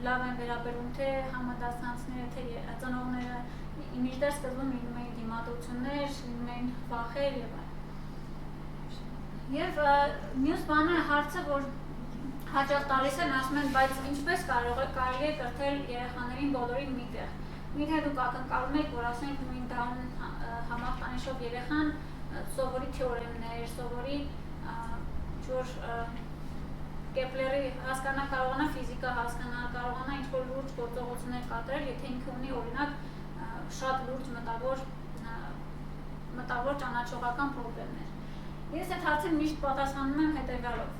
լավ են վերաբերում թե համադասանցները, թե ծնողները, մինչդեռ սկզբում լինում էին դիմադրություններ, լինում էին վախեր եւ այլն։ Եվ մյուս բանը հարցը, որ հաճախ տալիս են, ասում են, բայց ինչպես կարելի է կրթել երեխաներին բոլորին միտեղ։ Միթե դուք ակնկալում եք, որ ասենք նույն Down համախտանիշով երեխան սովորի թեորեմներ, սովորի ինչ-որ Կեպլերի հասկանա, կարողանա ֆիզիկա հասկանա, կարողանա ինչ-որ լուրջ գործողություններ կատարել, եթե ինքը ունի օրինակ շատ լուրջ մտավոր ճանաչողական պրոբլեմներ։ Ես այդ հարցին միշտ պատասխանում եմ հետևյալով։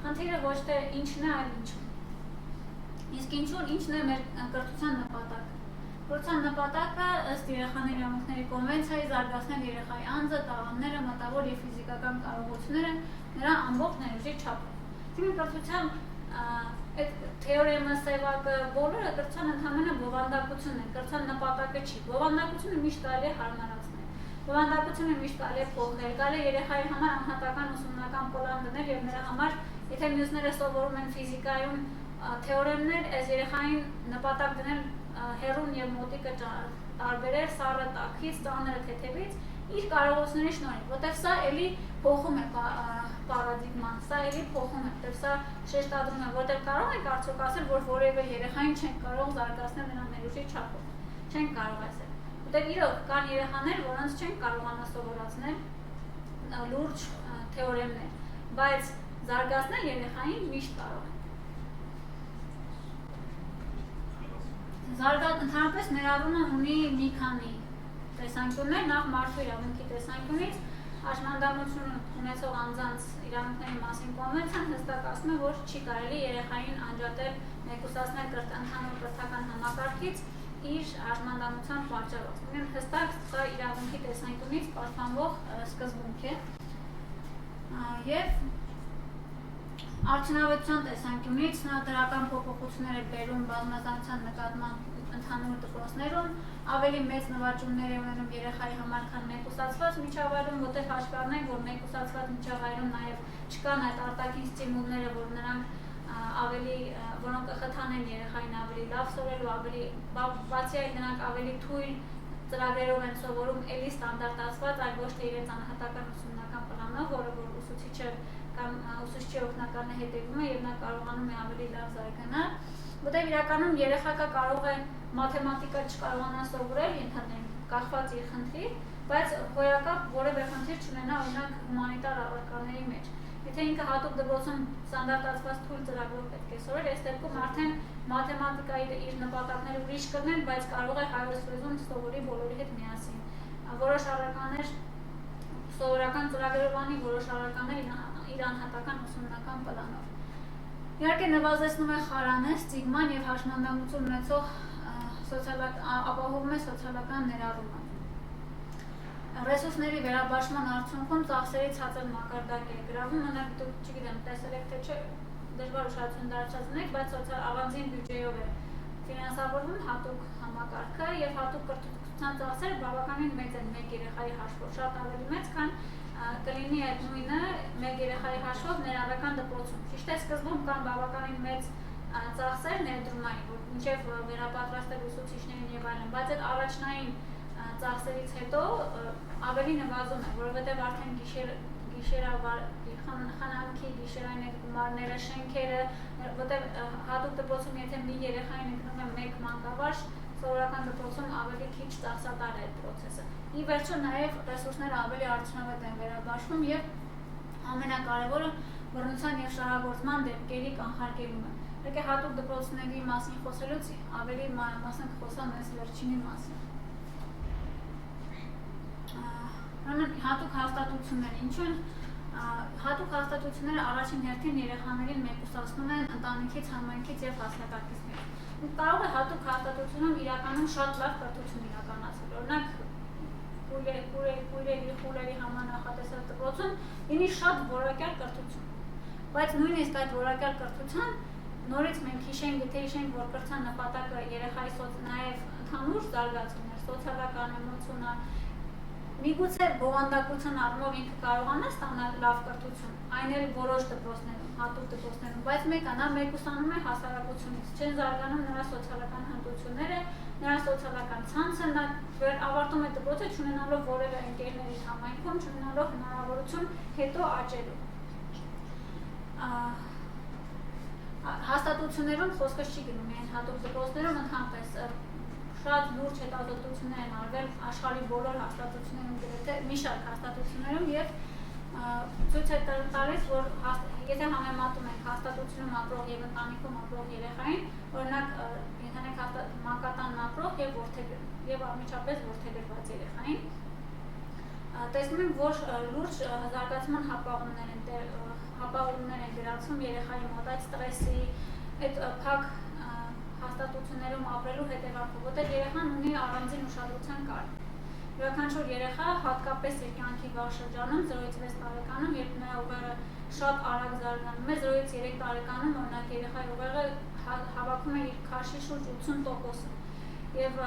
Խնդիրը ոչ թե ինչն է, այլ ինչն է։ Իսկ ինչն է մեր կրթության նպատակը։ Կրթության նպատակը ըստ երեխաների իրավունքների կոնվենցիայի զարգացնել երեխայի անձը, տաղանդները, մտավոր եւ ֆիզիկական կարողությունները նրա ամբողջ ներուժի չափով։ Թիմի կրթության այդ թեորեմը, սևակը, բոլորը կրթության ընդհանրապես բովանդակություն է, կրթության նպատակը չի։ Բովանդակությունը միշտ կարելի է հարմարացնել։ Բովանդակությունը միշտ կարելի է փոխել, կարելի է երեխայի համար անհատական ուսումնական պլան դնել եւ նրա համար, եթե մյուսները սովորում են ֆիզիկայում թեորեմներ, այս երեխային նպատակ դնել հեռուն եւ մոտիկը տարբերել սառը տաքից, ծանրը թեթևից իր կարողությունների շնորհիվ, որտեղ սա էլի փոխում է պարադիգման, սա էլի փոխում է, որտեղ սա շեշտադրում է, որտեղ կարող ենք արդյոք ասել, որ որևէ երեխային չենք կարող զարգացնել նրա ներուժի չափով, չենք կարող ասել, որտեղ իրոք կան երեխաներ, որոնց չենք կարողանա սովորացնել լուրջ թեորեմներ, բայց զարգացնել երեխային միշտ կարող ենք։ Ընդհանրապես ներառումը ունի մի քանի տեսանկյուններ, նախ մարդու իրավունքի տեսանկյունից հաշմանդամություն ունեցող անձանց իրավունքների մասին կոնվենցիան հստակ ասում է, որ չի կարելի երեխային անջատել, մեկուսացնել ընդհանուր կրթական համակարգից իր հաշմանդամության պատճառով։ Հստակ սա իրավունքի տեսանկյունից պաշտպանվող սկզբունք է։ Եվ արդյունավետության տեսանկյունից նա դրական փոփոխություններ է բերում բազմազանության նկատմամբ ընդհանուր դպրոցներում, ավելի մեծ նվաճումներ է ունենում երեխայի համար, քան մեկուսացված միջավայրում, որտեղ հաշվի առնենք, որ մեկուսացված միջավայրում նաև չկան այդ արտաքին ստիմուլները, որ նրանք որոնք կխթանեն երեխային ավելի լավ սովորելու, ավելի բացի այդ նրանք ավելի թույլ ծրագրերով են սովորում, էլի ստանդարտացված, այլ ոչ թե իրենց անհատական ուսումնական պլանով, որը որ ուսուցիչը կամ ուսուցչի օգնականը հետևում է եւ նա կարողանում է ավելի լավ զարգանալ, որտեղ իրականում երեխակը կարող է մաթեմատիկա չկարողանա սովորել, ընդհանրեն կախված իր խնդրի, բայց հոյակապ որևէ խնդիր չունենա օրինակ հումանիտար առարկաների մեջ։ Եթե ինքը հատուկ դպրոցում ստանդարտացված թույլ ծրագրով պետք է սովորել, այս դեպքում արդեն մաթեմատիկայի իր նպատակները ուրիշ կրնեն, բայց կարող է հայոց լեզուն սովորի բոլորի հետ միասին։ Որոշ առարկաներ սովորական ծրագրով անի, որոշ առարկաներ իր անհատական ուսումնական պլանով։ Իհարկե նվազեցնում է խարանը, ստիգման եւ հաշմանդամություն ունեցող ապահովում է սոցիալական ներառումը։ Ռեսուրսների վերաբաշխման արդյունքում ծախսերի ցածր մակարդակ է գրավում, մենակ դուք չգիտեմ, տեսել եք թե չէ, դժվար ուշադրություն դարձածնեք, բայց առանձին բյուջեով է ֆինանսավորվում հատուկ համակարգը եւ հատուկ կրթության ծախսերը բավականին մեծ են մեկ երեխայի հաշվով, շատ ավելի մեծ, քան կլինի այդ նույնը մեկ երեխայի հաշվով ներառական դպրոցում։ Ճիշտ է, սկզբում կան բավականին մեծ ծախսեր ներդրումային, որ մինչև վերապատրաստել ուսուցիչներին եւ այլն, բայց այդ առաջնային ծախսերից հետո ավելի նվազում է, որովհետեւ արդեն խանամքի գիշերային գումարները, շենքերը, որտեղ հատուկ դպրոցում եթե մի երեխային ընկնում է մեկ մանկավարժ, սովորական դպրոցում ավելի քիչ ծախսատար է այդ պրոցեսը։ Ի վերջո նաև ռեսուրսները ավելի արդյունավետ են վերաբաշխվում եւ ամենակարևորը բռնության եւ շահագործման դեպքերի կանխարգելումը։ Եկե հատուկ դպրոցների մասին խոսելուց ավելի մանրամասն կխոսամ այս վերջինի մասին։ Հատուկ հաստատություններ, ինչու են հատուկ հաստատությունները առաջին հերթին երեխաներին մեկուսացնում են ընտանիքից, համայնքից եւ հասարակակիցներից։ Կարող է հատուկ հաստատությունում իրականում շատ լավ կրթություն իրականացնել։ Օրինակ քույրերի համար նախատեսած դպրոցում լինի շատ որակյալ կրթություն։ Բայց նույնիսկ այդ որակյալ կրթության նորից մենք հիշենք, որ կրթության նպատակը երեխայի նաեւ ընդհանուր զարգացումն է, սոցիալական, էմոցիոնալ Միգուցե բովանդակության առումով ինքը կարողանա ստանալ լավ կրթություն, այն էլ որոշ դպրոցներում, հատուկ դպրոցներում, բայց մեկը նա մեկուսանում է հասարակությունից, չեն զարգանում նրա սոցիալական հմտությունները, նրա սոցիալական ցանցը, նա ավարտում է դպրոցը չունենալով որևէ ընկերների համայնքում, չունենալով հնարավորություն հետո աճելու։ Հաստատություններում խոսքը չի գնում միայն հատուկ դպրոցներում, ընդհանրապես շատ լուրջ հետազոտություններ են արվել աշխարհի բոլոր հաստատություններում, գրեթե մի շարք հաստատություններում եւ ցույց է տալիս, որ եթե համեմատում ենք հաստատությունում ապրող եւ ընտանիքում ապրող երեխային, օրինակ ենթանենք մանկատանն ապրող եւ անմիջապես որդեգրված երեխային, տեսնում ենք, որ լուրջ զարգացման հապաղումներ են գրացում երեխայի մոտ այդ ստրեսի, այդ փակ հաստատություններում ապրելու հետևանքով, որտեղ երեխան ունի առանձին ուշադրության կարիք։ Յուրաքանչյուր երեխա հատկապես իր կյանքի վաղ շրջանում 0-ից 6 տարեկանում, երբ նրա ուղեղը շատ արագ զարգանում է, 0-ից 3 տարեկանում օրինակ երեխայի ուղեղը հավաքում է իր քաշի շուրջ 80%-ը եւ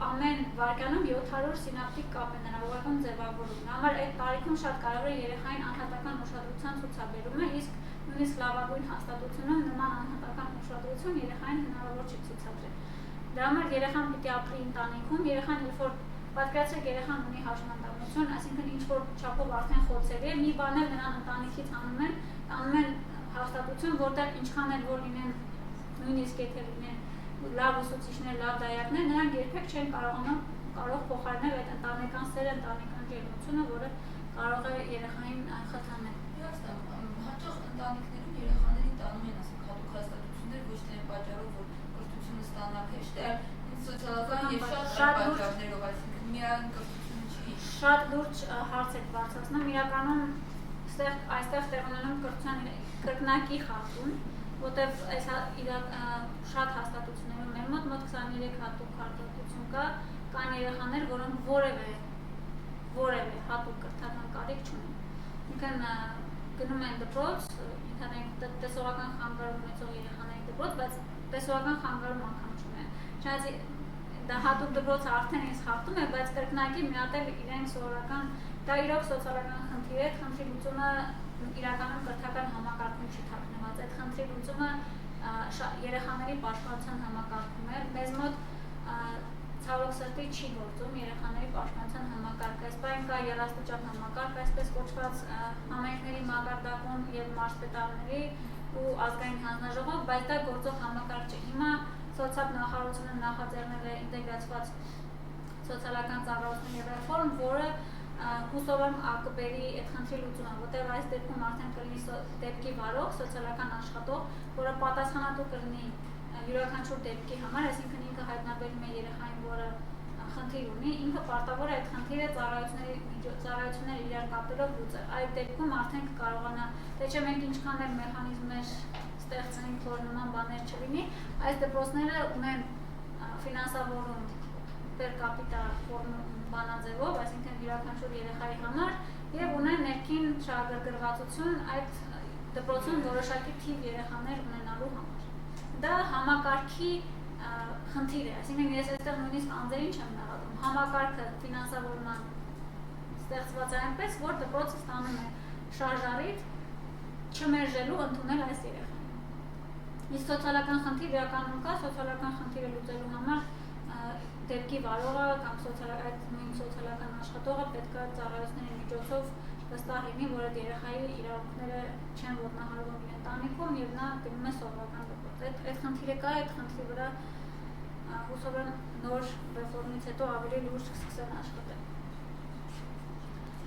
ամեն վայրկյանում 700 սինապտիկ կապ է նրա ուղեղում ձևավորվում։ Համար այդ տարիքում շատ կարևոր է երեխային անհատական ուշադրության ցուցաբերումը, իսկ նույնիսկ լավագույն հաստատությունում նման անհատական ուշադրություն երեխային հնարավոր չի ցուցադրել։ Դրա համար երեխան պիտի ապրի ընտանիքում, երեխան երբ որ պատկերացրեք երեխան ունի հաշմանդամություն, այսինքն ինչ որ չափով արդեն խոցելի է, մի բան էլ նրան ընտանիքից անում են հաստատություն, որտեղ ինչքան էլ որ լինեն նույնիսկ եթե լինեն լավ ուսուցիչներ, լավ դայակներ, նրանք երբեք չեն կարող փոխարինել այդ ընտանեկան սերը, ընտանեկան ջերմությունը, որը կարող է երեխային խթանել։ Հաճախ ընտանիքներում երեխաներին տանում են ասենք հատուկ հաստատություններ ոչ թե պատճառով, որ կրթությունը ստանալ հեշտ է, այլ սոցիալական եւ շատ պատճառներով, այսինքն միայն կրթությունը չի։ Շատ լուրջ հարց եք բարձրացնում, իրականում այստեղ տեղ ունենում կրթության կրկնակի խախտում, որտեղ շատ հաստատություններում մեր մոտ 23 հատուկ հաստատություն կա, կան երեխաներ, որոնք որևէ հատուկ կրթական կարիք չունեն։ Ինքն գնում են դպրոց, ինքնենք տեսողական խանգարում ունեցող երեխաների դպրոց, բայց տեսողական խանգարում անգամ չունեն։ Չնայած դա հատուկ դպրոցը արդեն ինձ խախտում է, բայց կրկնակի մի հատ էլ իրենք սովորական, դա իրոք սոցիալական խնդիր է, խնդրի լուծումը իրականում կրթական համակարգում չի թաքնված, այդ խնդրի լուծումը երեխաների պաշտպանության համակարգում է, մեզ մոտ ցավոք սրտի չի գործում երեխաների պաշտպանության համակարգը, այս բան կա երաստիճան համակարգ, այսպես կոչված համայնքների մակարդակում եւ մարզպետարների ու ազգային հանձնաժողով, բայց դա գործող համակարգ չէ։ Հիմա սոցիալ նախարարությունը նախաձեռնել է ինտեգրացված սոցիալական ծառայությունների ռեֆորմ, որը հուսով եմ կբերի այդ խնդրի լուծումը, որտեղ այս դեպքում արդեն կլինի դեպքի վարող սոցիալական աշխատող, որը պատասխանատու կլինի յուրաքանչյուր դեպքի համար, այսինքն ինքը հայտնաբերում է երեխային, որը խնդիր ունի, ինքը պարտավոր է այդ խնդիրը ծառայությունները իրար կապելով լուծել։ Այդ դեպքում արդեն կկարողանա, թե չէ մենք ինչքան էլ մեխանիզմներ ստեղծենք, որ նման բաներ չլինի, այս դպրոցները ունեն ֆինանսավորում per capita բանաձևով, այսինքն յուրաքանչյուր երեխայի համար եւ ունեն ներքին շահագրգռվածություն այդ դպրոցում որոշակի թիվ երեխաներ ունենալու համար։ Դա համակարգի խնդիր է, այսինքն ես այստեղ նույնիսկ անձերին չեմ նկատում։ Համակարգը ֆինանսավորման ստեղծված է այնպես, որ դպրոցը ստանում է շարժառիթ չմերժելու ընդունել այս երեխային։ Իսկ սոցիալական խնդիր իրականում կա, սոցիալական խնդիրը լուծելու համար դեպքի վարողը կամ սոցիալական աշխատողը պետք է ծառայությունների միջոցով վստահ լինի, որ այդ երեխայի իրավունքները չեն ոտնահարվում իր ընտանիքում եւ նա գնում է սովորական դպրոց։ Այդ խնդիրը կա, այդ խնդրի վրա հուսով եմ նոր ռեֆորմից հետո ավելի լուրջ կսկսեն աշխատել։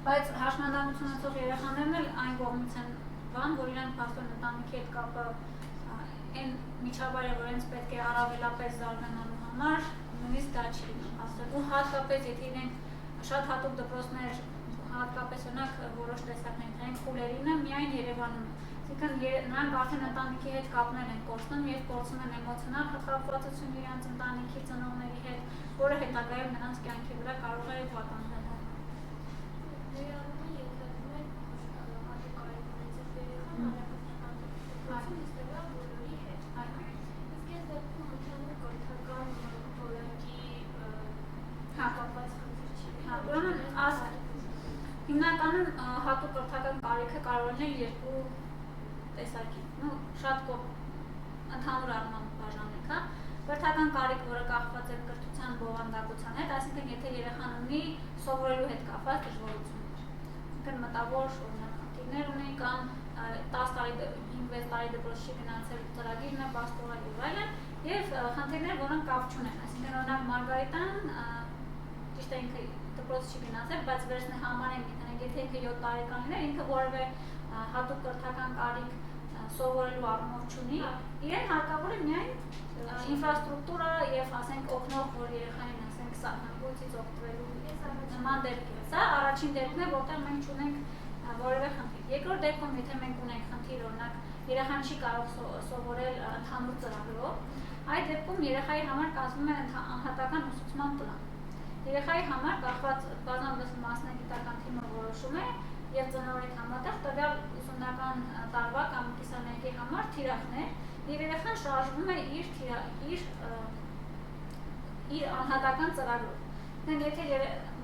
Բայց հաշմանդամություն ունեցող երեխաներն էլ այն կողմից են բան, որ իրենք փաստորեն ընտանիքի հետ կապը այն միջավայրը, որ ինձ պետք է առավելապես զարգանալու համար, նույնիսկ դա չի լինում հաստատ։ Ու հատկապես եթե իրենք շատ հատուկ դպրոցներ, հատկապես օրինակ որոշ տեսակներ, այն խուլերինը միայն Երևանում է։ Այսինքն նրանք արդեն ընտանիքի հետ կապներ են կորցնում եւ կորցնում են էմոցիոնալ կապվածություն իրենց ընտանիքի ծնողների հետ, որը հետագայում նրանց կյանքի վրա կարող է վատանալ։ Հիմնականում հատուկ կրթական կարիքը կարող է լինել երկու տեսակի, շատ ընդհանուր առմամբ բաժանել, հա։ Կրթական կարիք, որը կախված է կրթության բովանդակության հետ, այսինքն եթե երեխան ունի սովորելու հետ կապված դժվարություններ, այսինքն մտավոր խնդիրներ ունի կամ 10 տարի, 5-6 տարի դպրոց չի գնացել ծրագիրն է բաստողել եւ այլն, եւ խնդիրներ, որոնք կապ չունեն, այսինքն օրինակ Մարգարիտան ճիշտ է ինքը դպրոց չի գնացել, բայց վերջնի համար են գտնենք, եթե ինքը 7 տարեկան էր, ինքը որևէ հատուկ կրթական կարիք սովորելու առումով չունի, իրեն հարկավոր է միայն ինֆրաստրուկտուրա եւ ասենք օգնող, որ երեխային ասենք սահմանկույցից օգտվելու նման դեպքեր։ Սա առաջին դեպքն է, որտեղ մենք չունենք որևէ խնդիր։ Երկրորդ դեպքում, եթե մենք ունենք խնդիր, օրինակ երեխան չի կարող սովորել ընդհանուր ծրագրով, այդ դեպքում երեխայի համար կազմում է անհատական ուսուցման պլան։ Երեխայի համար կախված բազմաբար մասնագիտական թիմը որոշում է եւ ծնողի համատեղ տվյալ ուսումնական տարվա կամ կիսամյակի համար թիրախներ եւ երեխան շարժվում է իր անհատական ծրագրով։ Եթե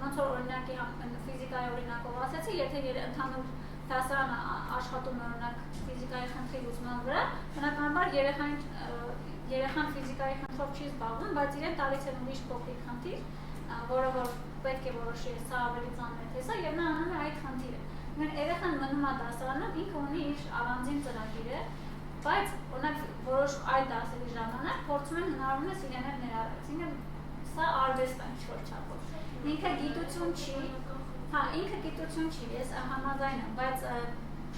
ոնց որ օրինակի ֆիզիկայի օրինակով ասեցի, եթե ընդհանուր դասարանը աշխատում է օրինակ ֆիզիկայի խնդրի լուծման վրա, բնականաբար երեխան ֆիզիկայի խնդրով չի զբաղվում, բայց իրեն տալիս է ուրիշ փոքրիկ խնդիր, որը որ պետք է որոշի, սա ավելի ծանր է թե սա, եւ նա անում է այդ խնդիրը։ Երեխան մնում է դասարանում, ինքը ունի իր առանձին ծրագիրը, բայց օրինակ որոշ այլ դասերի ժամանակ փորձում են հնարավորինս իրեն հետ ներառել։ Այսինքն սա արվեստ է ինչ-որ չափով։ Ինքը գիտություն չի, հա, ինքը գիտություն չի, ես համաձայն եմ, բայց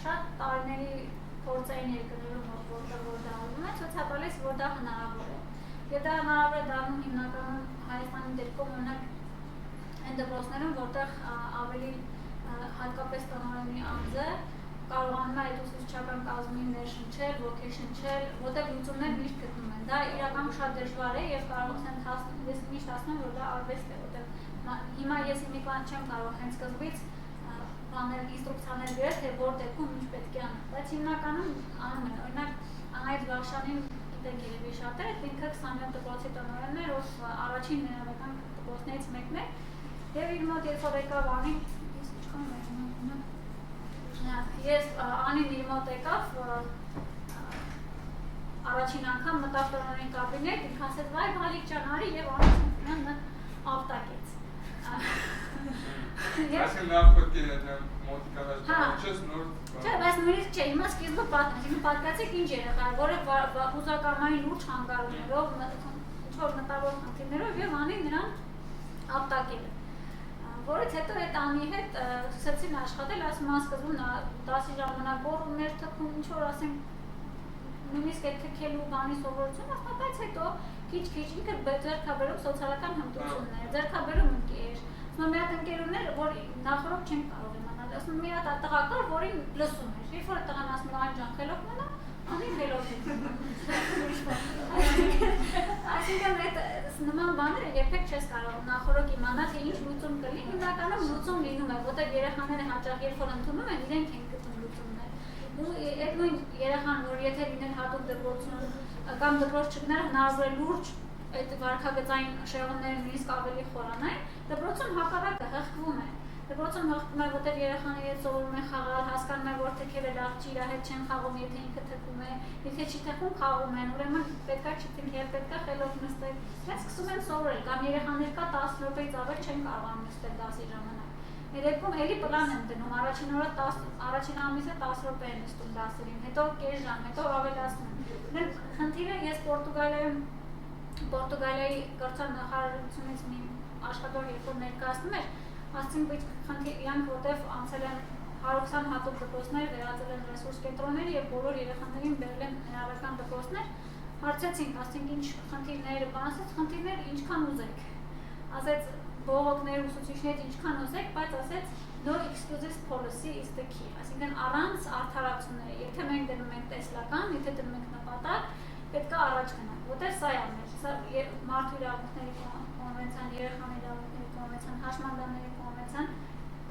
շատ տարիների փորձային երկրներում որտեղ որ դա արվում է, ցույց է տալիս, որ դա հնարավոր է։ Եվ դա հնարավոր է դառնում հիմնականում Հայաստանի դեպքում օրինակ այն դպրոցներում, որտեղ ավելի հատկապես տնօրենի անձը կարողանում է այդ ուսուցչական կազմին ներշնչել, ոգեշնչել, որտեղ լուծումներ միշտ գտնում են։ Դա իրականում շատ դժվար է եւ կարող եմ ես միշտ ասում եմ, որ դա արվեստ է, որտեղ հիմա ես մի բան չեմ կարող հենց սկզբից բաներ, ինստրուկցիաներ գրել, թե որ դեպքում ինչ պետք է անել, բայց հիմնականում անում են։ Օրինակ Անահիտ Վաղշանին գիտեք երևի շատերը, ինքը 27 դպրոցի տնօրենն էր, ով առաջին ներառական դպրոցներից մեկն է, եւ իր մոտ երբ որ եկավ Անին, ես Անին իր մոտ եկավ առաջին անգամ մտավ տնօրենի կաբինետ, ինքը ասեց՝ «Վայ Գալիկ ջան, արի» եւ Անին ապտակեց։ Այսինքն լավ պետք է մոտիկալար չես նոր։ Չէ, բայց նույնիսկ չէ, հիմա սկիզբը պատկացեք ինչ երեխա, որը հուզակամային լուրջ հանգարումներով, ինչ-որ մտավոր խնդիրներով եւ Անին նրան ապտակել է։ Որից հետո այդ Անի հետ սկսեցին աշխատել, ասում եմ սկզբում դասի ժամանակ բոռումներ թքում, ինչ-որ ասենք նույնիսկ այդ թքելու բանի սովորություն ասում, բայց հետո քիչ-քիչ ինքը ձեռքաբերում սոցիալական հմտություններ, ձեռքաբերում ընկեր, ասում մի հատ ընկեր ուներ, որ նախորդ չենք կարող իմանալ, ասում մի հատ տղա կար, որին լսում էր, երբ որ տղան ասում այն ջան խելոք մնա, Անին խելոք է։ Այսինքն այդ նման բաները երբեք չես կարող նախորդ իմանալ, թե ինչ լուծում կլինի, հիմնականում լուծում լինում է, որտեղ երեխաները հաճախ երբ որ ընդունում են, իրենք են գտնում լուծումներ։ Ու այդ նույն երեխան, որ եթե լիներ հատուկ դպրոցում կամ դպրոց չգներ, հնարավոր է լուրջ այդ վարքագծային շեղումները նույնիսկ ավելի խորանային, դպրոցում հակառակը հղկվում է։ դպրոցը մղվում է, որտեղ երեխաների հետ սովորում են խաղալ, հասկանում են, որ թեքերը լավ չի, իր հետ չեն խաղում, եթե ինքը թքում է, եթե չի թքում, խաղում են, ուրեմն պետքա չթենք, եւ պետքա խելոք նստել։ Դրանց սկսում են սովորել, կամ երեխաներ կա 10 րոպեից ավել չեն կարողանում նստել դասի ժամանակ։ Այդ դեպքում էլի պլան եմ դնում, առաջին ամիսը 10 րոպե են նստում դասերին, հետո կես ժամ, հետո ավելացնում։ Խնդիրը ես Պորտուգալիայի կրթարությունից մի աշխատող երբ որ ներկայացնում էր, ասցին բայց իրանք որտեվ անցել են 120 հատուկ դպրոցներ, վերածել են ռեսուրս կենտրոններ եւ բոլոր երեխաներին բերել են ներառական դպրոցներ, հարցեցին, ասենք ինչ խնդիրներ, բանասից խնդիրներ ինչքան ուզեք։ Ասեց բողոքներ, ուսուցիչներ ինչքան ուզեք, բայց ասեց no excuses policy is the key, այսինքն առանց արդարացումների, եթե մենք դնում ենք տեսլական, եթե դնում ենք նպատակ, պետք է առաջ գնանք, որտեղ սա է ամեն, սա մարդու իրավունքների կոնվենցիան, երեխաների իրավունքների կոնվենցիան, հաշմանդամների կոնվենցիան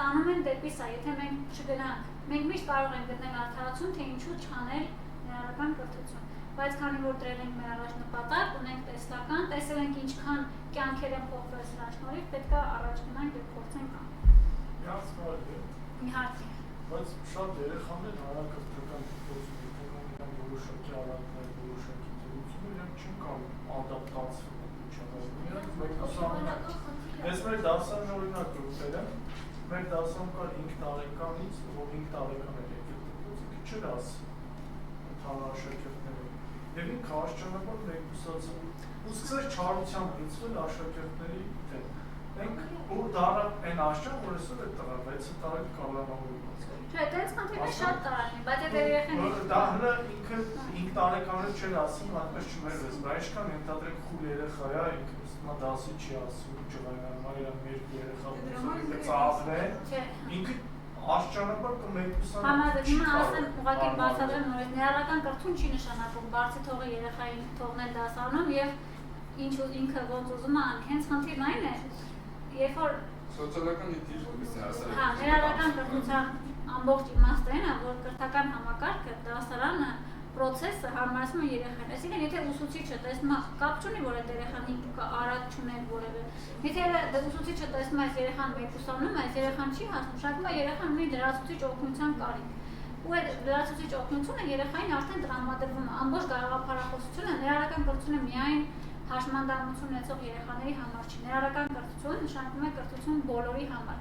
տանում են դեպի սա, եթե մենք չգնանք, մենք միշտ կարող ենք գտնել արդարացում, թե ինչու չանել ներառական կրթություն, բայց քանի որ դրել ենք մեր առաջ նպատակ, ունենք տեսլական, տեսել ենք ինչքան կյանքեր են փոխվել սրա շնորհիվ, պետք է առաջ գնանք եւ փորձենք անել։ Իհարկե։ Բայց շատ երեխաներ հանրակրթական դպրոցում որոշակի առարկներ, որոշակի դրություններ իրենք չեն կարող ադապտացվել միջավայրին։ Ես մեր դասարան օրինակ գտել եմ, մեր դասարան կար 5 տարեկանից, որ 5 տարեկան էր եկել դպրոցը, քիչ էր աս աշակերտները։ Եվ ինքը աշճանաբար մեկուսացել ու սկսեց չարությամբ լուծվել աշակերտների դեմ։ Մենք ու դառը այն աշճան, որ այսօր է տղա 6 տարեկան կալանավորված։ Չէ, դες խնդիրը շատ տարան է, բայց այդ երեխաները դա հələ ինքը 5 տարեկանը չէր ասում, այդպես չմերվեց, բայց ինչքան ենթադրենք խուլ երեխա է, ինքը ստմա դասի չի ասում, ջղայնանում է իրան մեր երեխա ուսուցիչը ծաղրե, ինքը աշճանաբար կմեկուսան։ Համարը հիմա ասեմ ուղղակի բացատրեմ նորից ներառական կրթություն չի նշանակում բարձի թողը երեխային թողնել դասարանում եւ ինչ ինքը ոնց ուզում է անի, հենց խնդիրն այն է, երբ որ Սոցիալական դիրքից է ասել։ Հա, ներառական կրթության ամբողջ իմաստը այն է, որ կրթական համակարգը, դասարանը, process-ը հարմարացնում է երեխային։ Այսինքն, եթե ուսուցիչը տեսնում է, կապ չունի, որ այդ երեխան արագ չուներ որևէ։ Եթե ուսուցիչը տեսնում է, այս երեխան մեկուսանում է, այս երեխան չի հասնում, շարքում է երեխան ունի լրացուցիչ օգնության կարիք։ Ու այդ լրացուցիչ օգնությունը երեխային արդեն տրամադրվում է։ Ամբողջ գաղափարախոսությունը ներառական կրթությունը միայն հաշմանդամություն ունեցող երեխաների համար չի։ Ներառական կրթություն նշանակում է կրթություն բոլորի համար։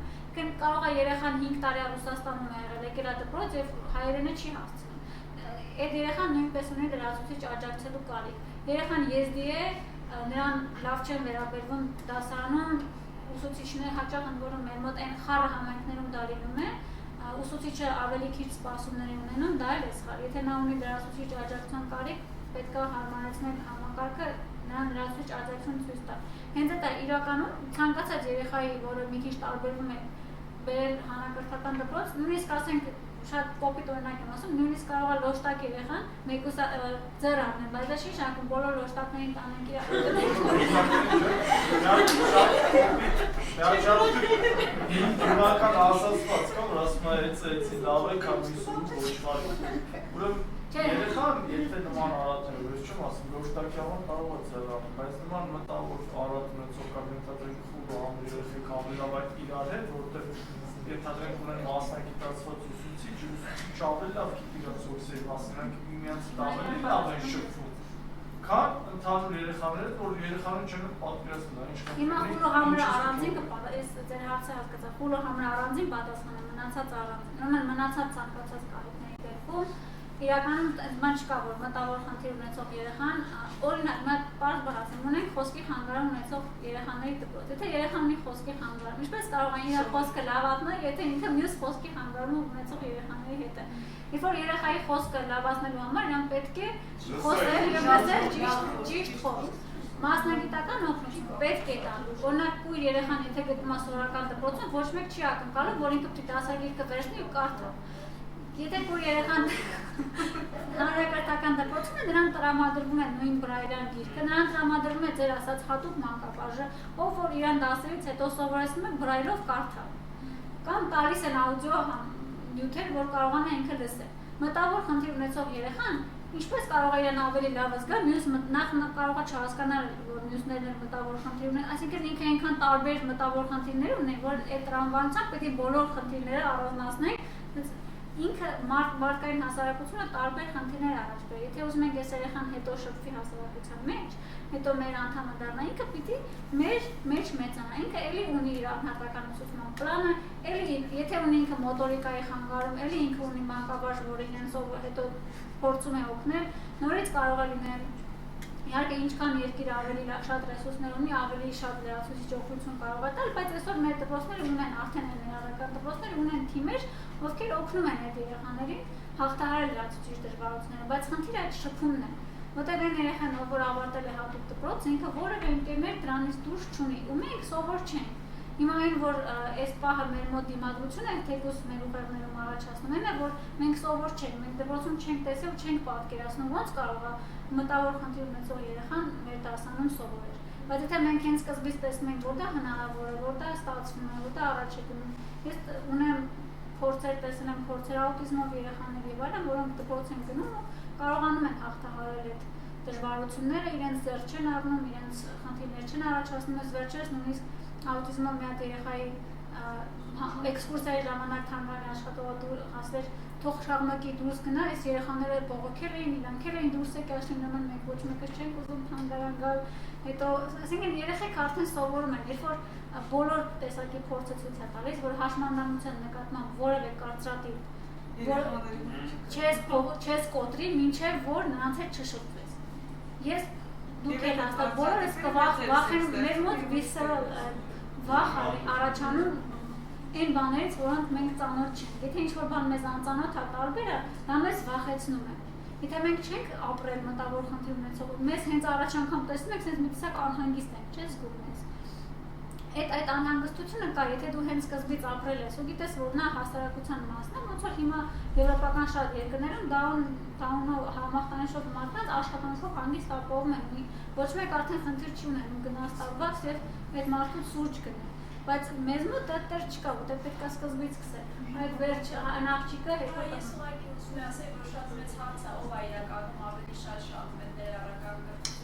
Կարող է երեխան 5 տարի Ռուսաստանում է եղել, եկել է դպրոց եւ հայերենը չի հասցնում։ Այդ երեխան նույնպես ունի լրացուցիչ աջակցելու կարիք։ Երեխան եզդի է, նրան լավ չեն վերաբերվում դասարանում, ուսուցիչները հաճախ ընդորում մեր մոտ այն խառը համայնքներում դա լինում է, ուսուցիչը ավելի քիչ սպասումներ ունենում, դա էլ է սխալ։ Եթե նա ունի լրացուցիչ աջակցության կարիք, պետք է հարմարեցնել համակարգը նրան լրացուցիչ աջակցություն ցույց տալ։ Հենց դա իրականում ցանկացած երեխայի, որը մի քիչ տարբերվում է բերել հանրակրթական դպրոց, նույնիսկ ասենք շատ կոպիտ օրինակ եմ ասում, նույնիսկ կարող է լոշտակ երեխան մեկուսա ձեռ առնել, բայց դա չի նշանակում բոլոր լոշտակներին տանենք իր հիմնական ասացված կա, որ ասում է էցի լավ է, կամ իսում ոչխարի։ Ուրեմն երեխան, եթե նման արատներ, ես չեմ ասում, լոշտակի համար կարող է ձեռ առնել, բայց նման մտավոր արատ ունեցող կամ ենթադրենք խուլ ու ամր երեխեք ամենավ այդ իրար հետ, որովհետև ենթադրենք ունեն մասնագիտացված ուսուցիչ, ուսուցիչ ավելի լավ գիտի իրաց ուսուցիչի մասին, նրանք միմյանց ավելի լավ են շփվում։ Քան ընդհանուր երեխաները, որ երեխաները չեն պատկերացնում, ինչքան հիմա խուլը համրը առանձին կպատասխանեմ, ես ձեր հարցը հասկացա, խուլը համրը առանձին պատասխանեմ, մնացած առանձին, ուրեմն մնացած ցանկացած կարիքների դեպքում իրականում բան չկա, որ մտավոր խնդիր ունեցող երեխան, օրինակ, նա պարզ բացեմ, ունենք խոսքի խանգարում ունեցող երեխաների դպրոց։ Եթե երեխան ունի խոսքի խանգարում, ինչպես կարող է իր խոսքը լավացնել, եթե ինքը մյուս խոսքի խանգարում ունեցող երեխաների հետ է։ Երբ որ երեխայի խոսքը լավացնելու համար իրան պետք է խոսել եւ ասել ճիշտ խոսք։ Մասնագիտական օգնություն պետք է տալ։ Օրինակ, կույր երեխան, եթե գտնում է սովորական դպրոցում, ոչ մեկ չի ակնկալում, որ ինքը պիտի դասագիրքը վերցնի ու կարդա։ Եթե որ երեխան հանրակրթական դպրոցում է, նրան տրամադրվում է նույն բրայլյան գիրքը, նրան տրամադրվում է ձեր ասած հատուկ մանկապարժը, ով որ իրան դասերից հետո սովորեցնում է բրայլով կարդալ։ Կամ տալիս են աուդիո նյութեր, որ կարողանա ինքը լսել։ Մտավոր խնդիր ունեցող երեխան ինչպես կարող է իրան ավելի լավ զգալ, մյուս նախ կարող է չհասկանալ, որ որ մյուսներն էլ մտավոր խնդիր ունեն, այսինքն ինքը այնքան տարբեր մտավոր խնդիրներ ունեն, որ այդ տրամաբանությամբ պետք է բոլոր խնդիրները առանձնացնենք, ինքը մարդկային հասարակությունը տարբեր խնդիրներ առաջ բերի։ Եթե ուզում ենք այս երեխան հետո շփվի հասարակության մեջ, հետո մեր անդամը դառնա, ինքը պիտի մեր մեջ մեծանա, ինքը էլի ունի իր անհատական ուսուցման պլանը, էլի եթե ունի ինքը մոտորիկայի խանգարում, էլի ինքը ունի մանկաբարձ, որ իրենցով հետո փորձում է օգնել, նորից կարող է լինել իհարկե ինչքան երկիրը ավելի շատ ռեսուրսներ ունի, ավելի շատ լրացուցիչ օգնություն կարող է տալ, բայց այսօր մեր դպրոցները ունեն արդեն ներառական դպրոցներ, ունեն թիմեր, ովքեր օգնում են այդ երեխաներին հաղթահարել լրացուցիչ դժվարությունները, բայց խնդիրը այդ շփումն է, որտեղ այն երեխան, որ ավարտել է հատուկ դպրոց, ինքը որևէ ընկերներ դրանից դուրս չունի, ու մենք սովոր չենք։ Հիմա այն, որ այս պահը մեր մոտ դիմադրություն է, թեկուզ մեր ուղերձներում առաջացնում են, որ մենք սովոր չենք, մենք դպրոցում չենք տեսել, չենք պատկերացնում, ոնց կարող է մտավոր խնդիր ունեցող երեխան մեր դասանում սովորել։ Բայց եթե մենք հենց սկզբից տեսնում ենք, որ դա հնարավոր է, որ դա ստացվում է, որ դա առաջ է գնում, ես ունեմ փորձեր, տեսել եմ փորձեր աուտիզմով երեխաներ եւ այլն, որոնք դպրոց են գնում ու կարողանում են հաղթահարել այդ դժվարությունները, իրենց ձեռ չեն առնում, իրենց խնդիրներ չեն առաջացնում, ես վերջերս նույնիսկ աուտիզմով մի հատ երեխայի էքսկուրսիայի ժամանակ թանգարանի աշխատողը ասել թող շարունակի դուրս գնա, այս երեխաները բողոքել էին, իրանքել էին դուրս եկել, նման մենք ոչ մեկը չենք ուզում թանգարան գալ, հետո ասենք երեխեք արդեն սովորում են, երբ որ բոլոր տեսակի փորձը ցույց է տալիս, որ հաշմանդամության նկատմամբ որևէ կարծրատիպ չես կոտրի, մինչև որ նրանց հետ չշփվես։ Ես դուք եք հաստատ բոլորս կվախենում, մեր մոտ վիսերալ վախ առաջանում այն բաներից, որոնք մենք ծանոթ չենք։ Եթե ինչ-որ բան մեզ անծանոթ է տարբերը, դա մեզ վախեցնում է։ Եթե մենք չենք ապրել մտավոր խնդիր ունեցող, մեզ հենց առաջ անգամ տեսնում եք, sense մի տեսակ անհանգիստ ենք, չես զգում ես։ Այդ անհանգստությունը կա, եթե դու հենց սկզբից ապրել ես ու գիտես, որ նա հասարակության մասն է, ոնց որ հիմա եվրոպական շատ երկրներում դաունով համախտանշող մարդկանց աշխատանքով հանգիստ ապահովում են, ոչ մեկ արդեն խնդիր չի ունենում գնաց տարված եւ այդ մարդու սուրճ գնա։ Բայց մեզ մոտ դա դեռ չկա, որտեղ պետք է սկզբից սկսել։ Այդ վերջ աղջիկը հետո ես ուղղակի ուզում եմ ասել, որ շատ մեծ հարց է, ով է իրականում ավելի շատ շահում է ներառական կրթություն։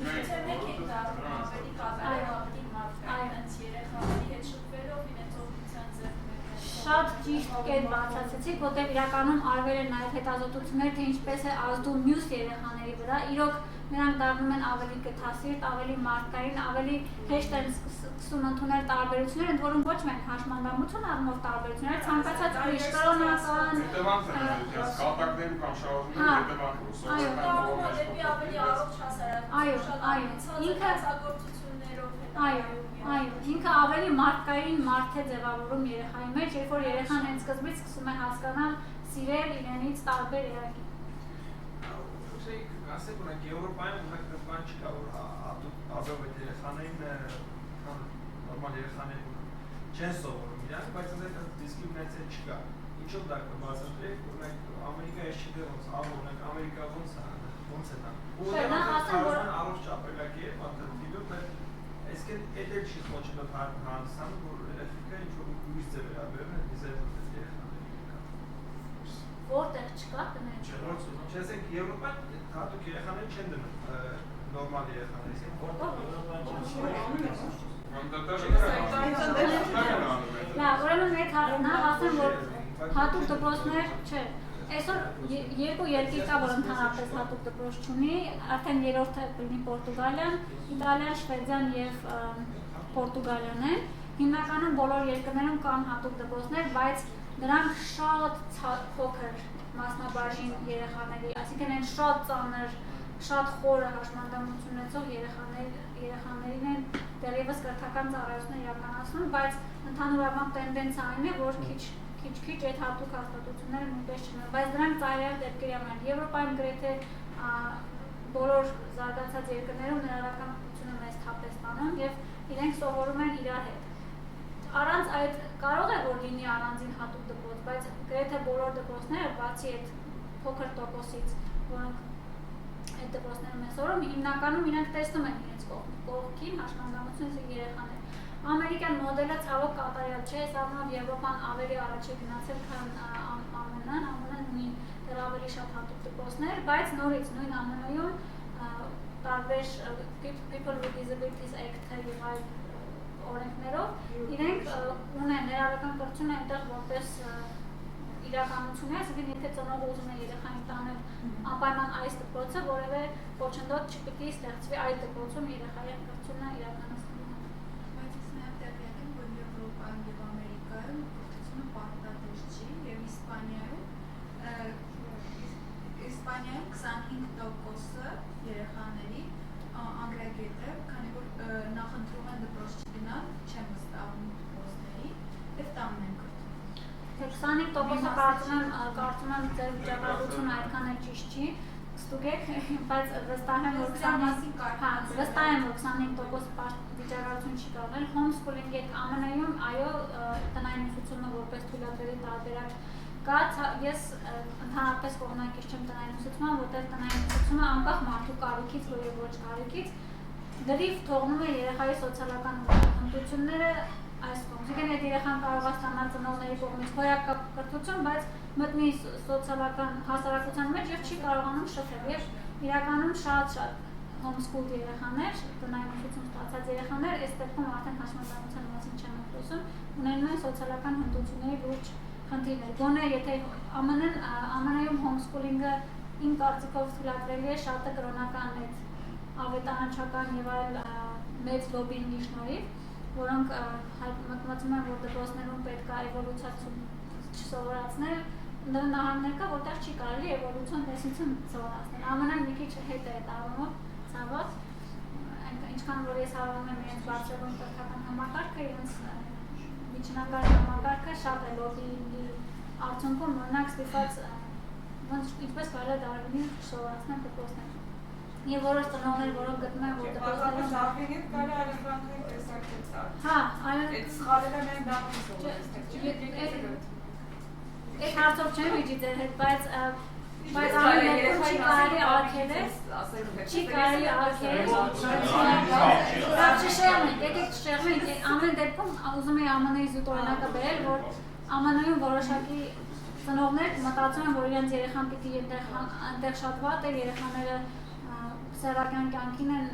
Եթե մեկ եք դառնում ավելի կատարել ավելի մարդկային երեխաների հետ շփվելով իրենց օգնության ձեռք շատ ճիշտ կետ բացացեցիք, որտեղ իրականում արվել են նաև հետազոտություններ, թե ինչպես է ազդում մյուս երեխաների վրա, իրոք նրանք դառնում են ավելի գթասիրտ, ավելի մարդկային, ավելի հեշտ են սկսում ընդունել տարբերություններ, ընդ որում ոչ միայն հաշմանդամություն առումով տարբերություններ, ցանկացած ուրիշ կրոնական կատակներում կամ շահառուներում դեպի ավելի առողջ ինքը ավելի մարդկային մարդ է ձևավորում երեխայի մեջ, երբ որ երեխան հենց սկզբից սկսում է հասկանալ, սիրել իրենից տարբեր երակի։ Ասեք ունենք Եվրոպայում ունենք բան չկա, որ ազգավետ երեխաներին նորմալ երեխաներին չեն սովորում իրանք, բայց այդ դիսկրիմինացիա չկա։ Ինչով դա կբացատրեք, օրինակ Ամերիկայի չգիտեմ ոնց, օրինակ Ամերիկա ոնց է դա։ Ու դա առողջ ապրելակերպ, ալտերնատիվ է, այսինքն այդ չի խոչընդոտ հանդիսանում, որ էլեկտրիկա ինչ-որ ուրիշ ձև վերաբերում է դիզայնի երեխաների։ Որտեղ չկա դնել։ Չասենք Եվրոպան հատուկ երեխաներ չեն դնում նորմալ երեխաների, ուրեմն մեկ նա ասեմ, որ հատուկ դպրոցներ չէ։ Այսօր երկու երկիր կա, որ ընդհանրապես հատուկ դպրոց չունի, արդեն երրորդը կլինի Պորտուգալիան, Իտալիան, Շվեդիան եւ Պորտուգալիան են։ Հիմնականում բոլոր երկրներում կան հատուկ դպրոցներ, բայց նրանք շատ փոքր մասնաբաժին երեխաների, այսինքն այն շատ ծանր, շատ խորը հաշմանդամություն ունեցող երեխաներին են դեռևս կրթական ծառայություններ իրականացնում, բայց ընդհանուրապես տենդենսը այն է, որ քիչ այդ հատուկ հաստատությունները նույնպես չունեն, բայց դրանք ծայրահեղ դեպքերի են։ Եվրոպայում գրեթե բոլոր զարգացած երկրներում ներառական կրթությունը մեծ թափ է ստանում եւ իրենք սովորում են իրար հետ։ Առանց այդ կարող է որ լինի առանձին հատուկ դպրոց, բայց գրեթե բոլոր դպրոցները բացի այդ փոքր տոկոսից, որոնք այդ դպրոցներում են սովորում, հիմնականում իրենք տեսնում են իրենց կողքին հաշմանդամություն երեխաներ։ Ամերիկյան մոդելը ցավոք կատարյալ չէ, սակայն Եվրոպան ավելի առաջ է գնացել, քան ԱՄՆ-ն, ԱՄՆ-ն ունի դեռ ավելի շատ հատուկ դպրոցներ, բայց նորից նույն ԱՄՆ-ում տարբեր People with Disabilities Act-ը եւ այլ օրենքներով իրենք ունեն ներառական կրթություն այնտեղ որպես իրականություն է, այսինքն եթե ծնողը ուզում է երեխային տանել անպայման այս դպրոցը, որևէ ոչնդոտ չպիտի ստեղծվի այդ դպրոցում երեխայի կրթությունը իրականացնելու համար։ Բայց ես նաև տեղյակ եմ, որ Եվրոպայում եւ Ամերիկայում կրթությունը պարտադիր չի եւ Իսպանիայում 25% երեխաների անգլերեն է, քանի որ նախընտրում են դպրոց չգնալ, չեն վստահում դպրոցների եւ տանում են 25% կարծում եմ ձեր վիճակագրությունը այդքան էլ ճիշտ չի, ստուգեք, բայց վստահ եմ, որ 25% վիճակագրություն չի կարող ել, homeschooling-ի ԱՄՆ-ում, այո, տնային ուսուցումը որպես թույլատրելի տարբերակ կա, ես ընդհանրապես կողմնակից չեմ տնային ուսուցման, որտեղ տնային ուսուցումը անկախ մարդու կարիքից եւ ոչ կարիքից լրիվ թողնում է երեխայի սոցիալական հմտությունները այս կողմից, այդ երեխան կարող է ստանալ ծնողների կողմից հոյակապ կրթություն, բայց մտնի սոցիալական հասարակության մեջ եւ չի կարողանում շփվել եւ իրականում շատ homeschool երեխաներ, տնային ուսուցում ստացած երեխաներ, այս դեպքում արդեն հաշմանդամության մասին չեմ խոսում, ունենում են սոցիալական հմտությունների լուրջ խնդիրներ։ Գոնե եթե ԱՄՆ-ում homeschooling-ը իմ կարծիքով թույլատրելի է շատը կրոնական այդ ավետարանչական եւ այլ մեծ լոբինգի շնորհիվ, որոնք մտածում են, որ դպրոցներում պետք է էվոլյուցիա չսովորացնել, նահանգներ կա, որտեղ չի կարելի էվոլյուցիոն տեսություն սովորացնել։ ԱՄՆ-ն մի քիչ հետ է տարվում, ցավոք, ինչքան որ ես հավանում եմ իրենց բարձրագույն կրթական համակարգը, իրենց միջնակարգ համակարգը շատ է լոբինգի արդյունքում օրինակ ստիպված ինչպես կարելի է դարբինին սովորացնել դպրոցներում։ Եվ որոշ ծնողներ, որոնք գտնում են, որ դպրոցներում Շարքին կարելի այլընտրանքային տեսակետար։ Հա, այդ սխալելը մենք դառնում սովորեցնենք։ Այդ հարցով չեմ վիճի ձեր հետ, բայց ամեն դեպքում չի կարելի արգել է, չի կարելի արգել, եկեք չշեղմենք, ամեն դեպքում ուզում էի ԱՄՆ-ի զուտ օրինակը բերել, որ ԱՄՆ-ում որոշակի ծնողներ մտածում են, որ իրենց երեխան պիտի այնտեղ շատ վատ է, երեխաները սեռական կյանքին են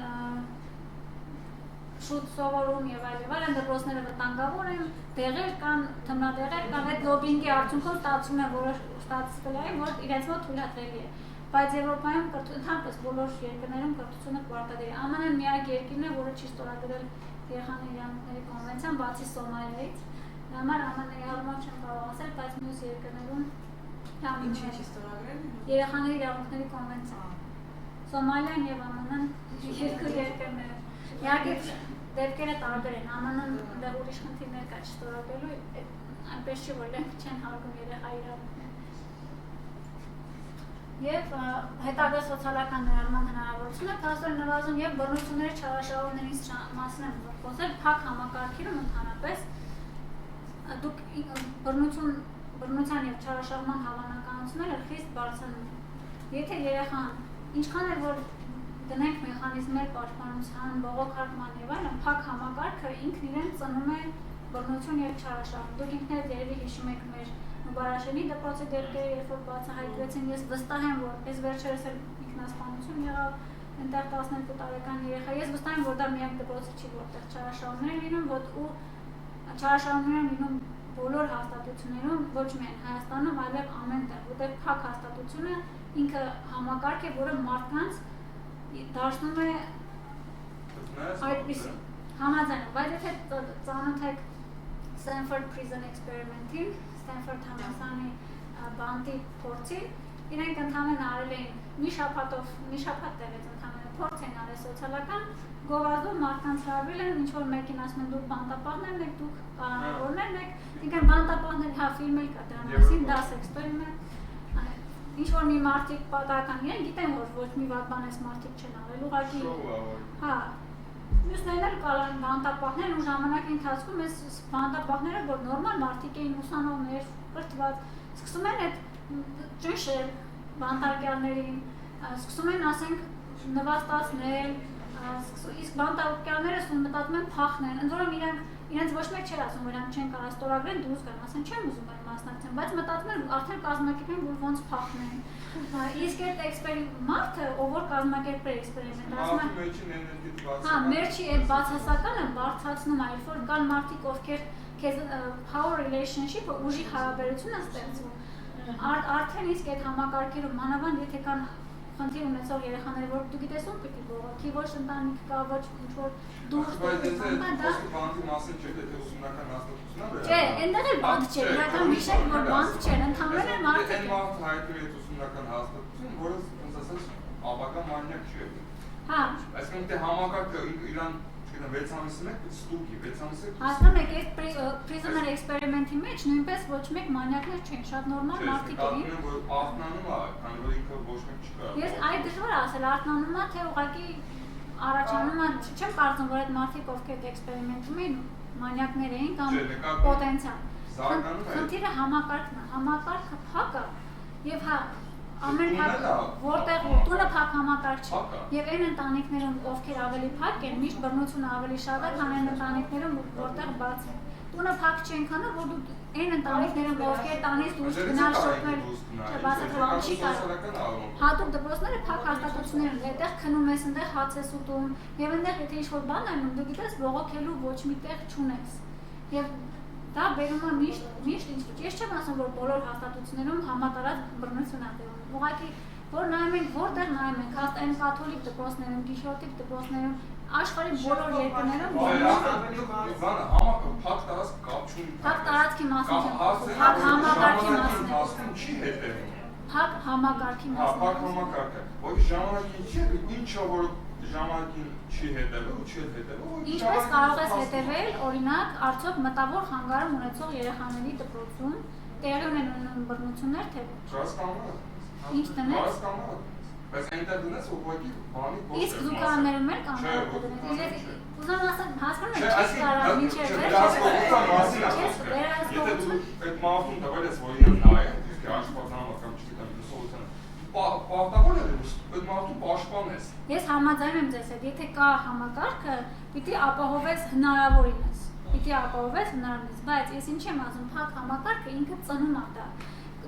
շուտ սովորում եւ այլն, դպրոցները վտանգավոր են, տեղեր կան, թմրադեղեր կան, այդ լոբինգի արդյունքում ստացվում է որոշ ստատուստներ, որ իրենց մոտ թույլատրելի է։ Բայց Եվրոպայում ընդհանրապես բոլոր երկրներում կրթությունը պարտադիր է։ ԱՄՆ-ն միակ երկիրն է, որը չի ստորագրել երեխաների իրավունքների կոնվենցիան, բացի Սոմալիայից։ Համար ԱՄՆ-ի առումով չեմ կարող ասել, բայց մյուս երկրներում ինչի չի ստորագրել։ Երեխաների իրավունքների կոնվենցիան։ Սոմալիան եւ ԱՄՆ-ն երկու երկրներ են։ Իհարկե դեպքերը տարբեր են, ԱՄՆ-ն դեռ ուրիշ խնդիրներ կա չստորագրելու, այնպես չի, որ իրենք չեն հարգում երեխայի իրավունքները։ Եվ հետագա սոցիալական ներառման հնարավորությունը փաստորեն նվազում եւ բռնությունների չարաշահումների մասին եմ խոսել, փակ համակարգերում ընդհանրապես դուք բռնության եւ չարաշահման հավանականությունները խիստ բարձրանում են։ Եթե երեխան ինչքան էլ որ դնենք մեխանիզմներ պաշտպանության, բողոքարկման եւ այլն, փակ համակարգը ինքն իրեն ծնում է բռնություն եւ չարաշահում։ Դուք ինքներդ երևի հիշում եք մեր Մուբարաշենի դպրոցի դեպքերը, երբ որ բացահայտվեցին, ես վստահ եմ, որ այս վերջերս էլ ինքնասպանություն եղավ այնտեղ 12 տարեկան երեխա։ Ես վստահ եմ, որ դա միակ դպրոցը չի, որտեղ չարաշահումներ են լինում, ու չարաշահումներ են լինում բոլոր հաստատություններում, ոչ միայն Հայաստանում, այլև ամենտեղ, որտեղ փակ հաստատությունը ինքը համակարգ է, որը մարդկանց դարձնում է այդպես համաձայն, բայց եթե ծանոթ Stanford Prison Experiment-ին, Stanford համալսարանի բանտի փորձին, իրենք ընդհանրեն արել էին մի շաբաթ տևեց ընդհանրեն փորձ են արել սոցիալական գովազդով մարդկանց հրավիրել են, ինչ-որ մեկին ասում են դուք բանտապահներն եք, դուք կանոնավորներն եք, ինքն բանտապահներ հա ֆիլմ էլ կա դրա մասին, դաս էքսպերիմենտ ինչ-որ մի մարդիկ պատահական իրեն գիտեն, որ ոչ մի վատ բան այս մարդիկ չեն արել, ուղղակի հա մյուսներն էլ կան բանտապահներ ու ժամանակի ընթացքում այս բանտապահները, որ նորմալ մարդիկ էին ուսանողներ, կրթված, սկսում են այդ ճնշել բանտարկյալներին, սկսում են ասենք նվաստացնել, իսկ բանտարկյալները մտածում են փախնել, ընդ որում իրենք իրենց ոչ մեկ չէր ասում, որ իրենք չեն կարող ստորագրեն, դուրս գան, ասեն չեմ ուզում այն մասնակցեմ, բայց մտածում են արդեն կազմակերպեն, որ ոնց փախնեն։ Իսկ այդ մարդը, ով որ կազմակերպել էքսպերիմենտը, ասում է, հա, մերջի այդ բացասականը բարձրացնում է, երբ որ կան մարդիկ, ովքեր քեզ power relationship-ը ուժի հարաբերություն է ստեղծում։ Արդեն իսկ այդ համակարգերում մանավանդ եթե կան խնդիր ունեցող երեխաները, որ դու գիտես ում պիտի բողոքի, ոչ ընտանիք կա, ոչ ինչ-որ դուրս բանտի մասին չէ, եթե ուսումնական հաստատությունն է։ Չէ, այնտեղ էլ բանտ չէ, իրական միշտ որ բանտ չէ, ընդհանրապես էլ մարդը այն մարդը հայտնի է ուսումնական հաստատություն, որը ոնց ասած ապագա մանյակ չէ։ Հա։ Այսինքն դե համակարգը իրան 6 ամիսը մեկ ստուգի, 6 ամիսը։ Հասկանում եք, այդ prisoner experiment-ի մեջ նույնպես ոչ մեկ մանյակներ չեն, շատ նորմալ մարդիկ էին։ Չէ, որ արտնանում է, քանի որ ինքը ոչ մեկ չկա։ Ես այդ դժվար ասել, արտնանում է, թե ուղղակի առաջանում է, չեմ կարծում, որ այդ մարդիկ, ովքեր այդ էքսպերիմենտում էին, մանյակներ էին կամ պոտենցիալ։ Խնդիրը համակարգն է, համակարգը փակ է եւ հա ամեն փակ որտեղ տունը փակ համակարգ չէ եւ այն ընտանիքներում ովքեր ավելի փակ են միշտ բռնությունը ավելի շատ է քան այն ընտանիքներում որտեղ բաց է տունը փակ չի այնքան որ դու այն ընտանիքներում ովքեր տանից դուրս գնալ շփվել չբացատրել չի կարող հատուկ դպրոցները փակ հաստատություններ են այդտեղ քնում ես այնտեղ հաց ես ուտում եւ այնտեղ եթե ինչ-որ բան անում դու գիտես բողոքելու ոչ մի տեղ չունես եւ դա բերում է միշտ ես չեմ ասում որ բոլոր հաստատություններում համատարած բռնություն է տևում ուղղակի որ նայում ենք որտեղ նայում ենք հաստատ այն կաթոլիկ դպրոցներում գիշերօթիկ դպրոցներում աշխարհի բոլոր երկրներում փակ տարածք կապ չունի փակ տարածքի մասին փակ համակարգի մասին չի հետևում փակ համակարգի մասին փակ համակարգը ոչ ժամանակին չի ինչը որ ժամանակին չի հետևել ու չի հետևել ինչպես կարող ես հետևել օրինակ արդյոք մտավոր խանգարում ունեցող երեխաների դպրոցում տեղի ունեն բռնություններ թե ոչ ինչ տնես բայց այնտեղ դնես ուղղակի բանի փոքր իսկ զուգարաններում էլ կամ դնես ուզում ասեմ հասկանում եք չի կարող մինչև վերջ եթե դու այդ մարդուն տվել ես որ իրեն նայ իսկ աշխատանքը կամ չգիտեմ սոլուցիան պարտավոր է այդ մարդու պաշտպանես ես համաձայն եմ ձեզ հետ եթե կա համակարգը պիտի ապահովես հնարավորինս պիտի ապահովես հնարավորինս բայց ես ինչ եմ ասում փակ համակարգը ինքը ծնում է դա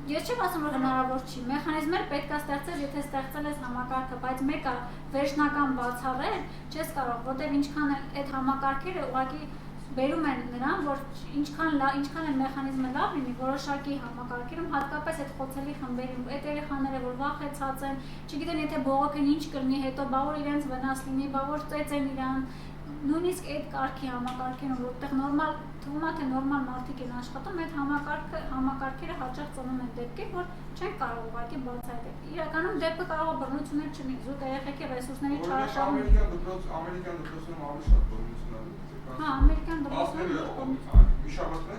Ես չեմ ասում որ հնարավոր չի, մեխանիզմներ պետք է ստեղծել, եթե ստեղծել ես համակարգը, բայց մեկը վերջնական բացառել չես կարող, որտեղ ինչքան այդ համակարգերը ուղղակի բերում են նրան, որ ինչքան են մեխանիզմը լավ լինի, որոշակի համակարգերում հատկապես այդ խոցելի խմբերում, այդ երեխաները որ վախեցած են, չգիտեն եթե բողոքեն ինչ կլինի, հետո բա որ իրենց վնաս լինի, բա որ ծեծեն իրան նույնիսկ այդ կարգի համակարգերում, որտեղ նորմալ թվում է թե նորմալ մարդիկ են աշխատում, այդ համակարգերը հաճախ ծնում են դեպքեր, որ չեն կարող ուղղակի բացահայտել։ Իրականում դեպքը կարող է բռնություններ չլինի, զուտ երեխեքի ռեսուրսների չարաշահում։ Ամերիկյան դպրոցներում ավելի շատ բռնություններ են։ Հա, ամերիկյան դպրոցներում միշտ 20 հոգի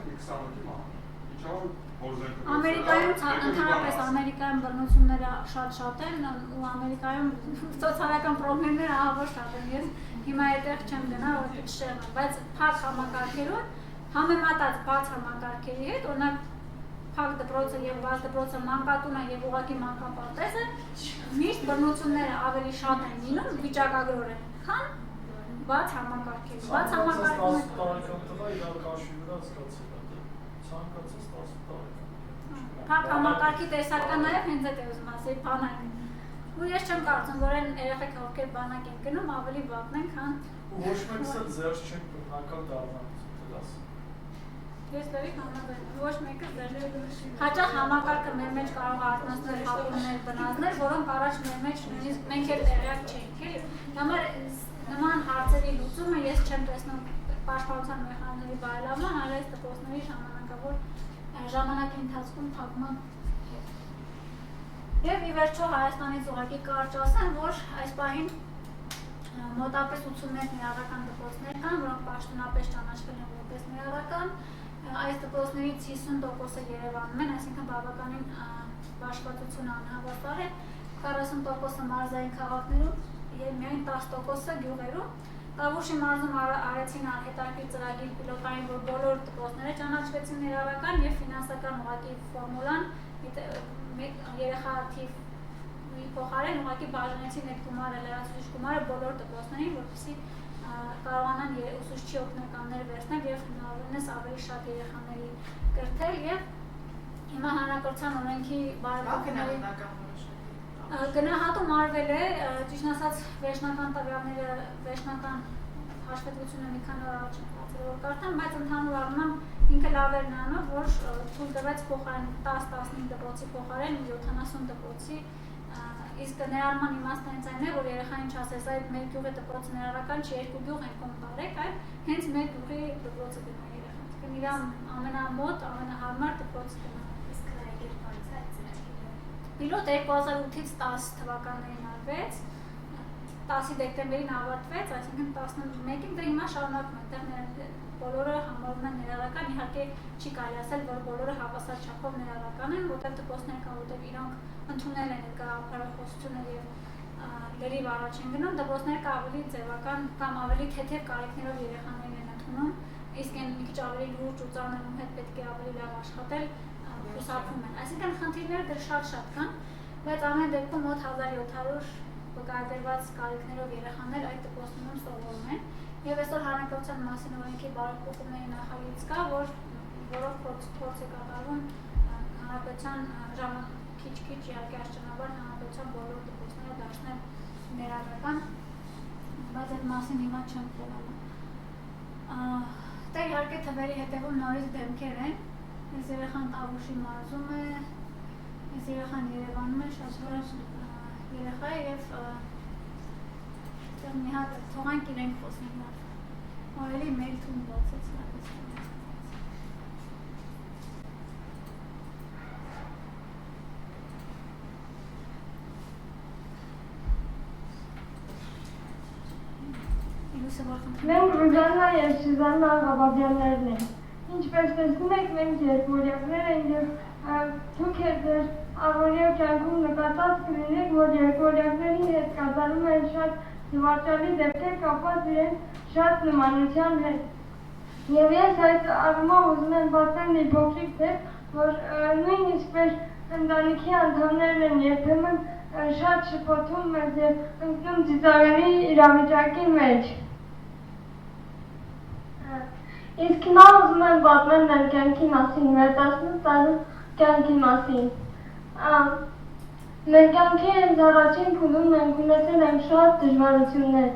Ամերիկայում ընդհանրապես Ամերիկայում բռնությունները շատ են ու Ամերիկայում սոցիալական խնդիրները ահավոր շատ են։ Ես հիմա այդտեղ չեմ գնա, որ չշեղնեմ, բայց փակ համակարգերում համեմատած բաց համակարգերի հետ, օրինակ փակ դպրոցը եւ բաց դպրոցը մանկատուն է եւ ուղղակի մանկապարտեզը, միշտ բռնությունները ավելի շատ են լինում վիճակագրորեն, քան բաց համակարգերում։ Բաց Փակ համակարգի տեսական նաև հենց այդ է ուզում ասել բանակ։ Ու ես չեմ կարծում, որ այն երեխեքը ովքեր բանակ են գնում, ավելի վատն են, քան ոչ մեկս էլ ձեռք չեն բռնակալ դառնալ։ Ես դեռ համաձայն եմ, ոչ մեկը ձեռք հաճախ համակարգը մեր մեջ կարող է արտնասնել հակումներ, բնազներ, որոնք առաջ մեր մեջ նույնիսկ մենք էլ տեղյակ չենք, էլի։ Համար նման հարցերի լուծումը ես չեմ տեսնում պաշտպանության մեխանիզմների բարելավման, այլ դպրոցների ժամանակավոր ժամանակի ընթացքում փակման հետ։ Եվ ի վերջո Հայաստանից ուղղակի կարճ ասեմ, որ այս պահին մոտապես 81 ներառական դպրոցներ կան, որոնք պաշտոնապես ճանաչվել են որպես ներառական։ Այս դպրոցներից 50%-ը Երևանում են, այսինքն բավականին բաշխվածությունը անհավասար է, 40%-ը մարզային քաղաքներում եւ միայն 10%-ը գյուղերում։ Տավուշի մարզում արեցին հետաքրքիր ծրագիր պիլոտային, որ բոլոր դպրոցները ճանաչվեցին ներառական եւ ֆինանսական ուղղակի ֆորմուլան երեխա թիվի փոխարեն ուղղակի բաժանեցին այդ գումարը լրացուցիչ գումարը բոլոր դպրոցներին, որպեսզի կարողանան ուսուցչի օգնականներ վերցնել եւ հնարավորինս ավելի շատ երեխաների կրթել եւ հիմա հանրակրթության օրենքի բարելավումների գնահատում արվել է, ճիշտ ասած վերջնական տվյալները, վերջնական հաշվետվությունը մի քանի օր առաջ որ կարդամ, բայց ընդհանուր առմամբ ինքը լավ էր նրանով, որ թույլ տվեց փոխարեն 10-15 դպրոցի փոխարեն 70 դպրոցի, իսկ ներառման իմաստը հենց այն է, որ երեխային չասես, այդ մեր գյուղի դպրոցը ներառական չի, երկու գյուղ են կողմ տարեք, այլ հենց մեր գյուղի դպրոցը գնա երեխան, իր ամենամոտ, ամենահարմար դպրոցը գնա։ Պիլոտ 2008-ից 10 թվականներին արվեց, 10 դեկտեմբերին ավարտվեց, այսինքն 11-ին դե հիմա շարունակում են, բոլորը համարում են ներառական, իհարկե չի կարելի ասել, որ բոլորը հավասար չափով ներառական են, որտեղ դպրոցներ կան, որտեղ իրանք ընդունել են այդ գաղափարախոսությունը եւ լրիվ առաջ են գնում, դպրոցները ավելի ձևական կամ ավելի թեթև կարիքներով երեխաներին են ընդունում, իսկ այն մի քիչ ավելի լուրջ ու ծանր ու հետ պետք է ավելի լավ աշխատել, խուսափում են։ Այսինքն խնդիրները դեռ շատ կան, բայց ամեն դեպքում մոտ 1700 վկայագրված կարիքներով երեխաներ այդ դպրոցներում սովորում են եւ այսօր հանրակրթության մասին օրենքի բարեփոխումների նախագիծ կա, որով փորձ է կատարվում հանրապետության քիչ-քիչ իհարկե աշճանաբար հանրապետության բոլոր դպրոցները դարձնել ներառական, բայց այդ մասին հիմա չեմ խոսում։ Դա իհարկե թվերի հետևում նորից դեմքեր են, այս երեխան Տավուշի մարզում է, այս երեխան Երևանում է, շատ որոշ երեխա է եւ մի հատ թողանք իրենք խոսենք լավ, ավելի մեյլ թուն բացեց Մենք Ռուզաննա և Սյուզաննա Աղաբաբյաններն ենք։ Ինչպես տեսնում եք, մենք երկվորյակներ ենք և դուք եք ձեր առօրյա կյանքում նկատած կլինեք, որ երկվորյակների հետ կատարում են շատ զվարճալի դեպքեր կապված իրենց շատ նմանության հետ։ Եվ ես այդ առումով ուզում եմ պատմել մի փոքրիկ դեպք, որ նույնիսկ մեր ընտանիքի անդամներն են երբեմն շատ շփոթում մեզ և ընկնում ծիծաղելի իրավիճակի մեջ։ Իսկ հիմա ուզում եմ պատմել մեր կյանքի մասին, մեր 18 տարու կյանքի մասին։ Մեր կյանքի հենց առաջին փուլում մենք ունեցել ենք շատ դժվարություններ,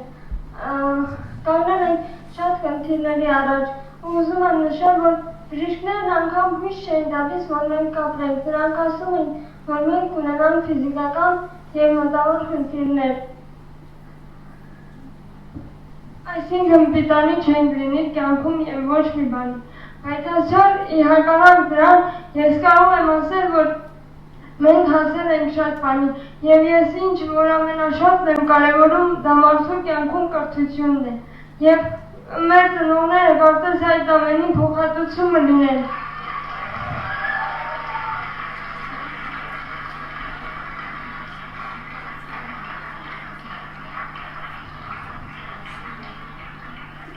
կանգնել ենք շատ խնդիրների առաջ, ու ուզում եմ նշել, որ բժիշկներն անգամ հույս չէին տալիս, որ մենք կապրենք, նրանք ասում էին, որ մենք կունենանք ֆիզիկական և մտավոր խնդիրներ։ Այսինքն պիտանի չենք լինի կյանքում և ոչ մի բանի, բայց այսօր ի հակառակ դրան ես կարող եմ ասել, որ մենք հասել ենք շատ բանի և ես ինչ որ ամենաշատն եմ կարևորում դա մարդու կյանքում կրթությունն է և մեր ծնողները կարծես այդ ամենի փոխհատուցումը լինեն։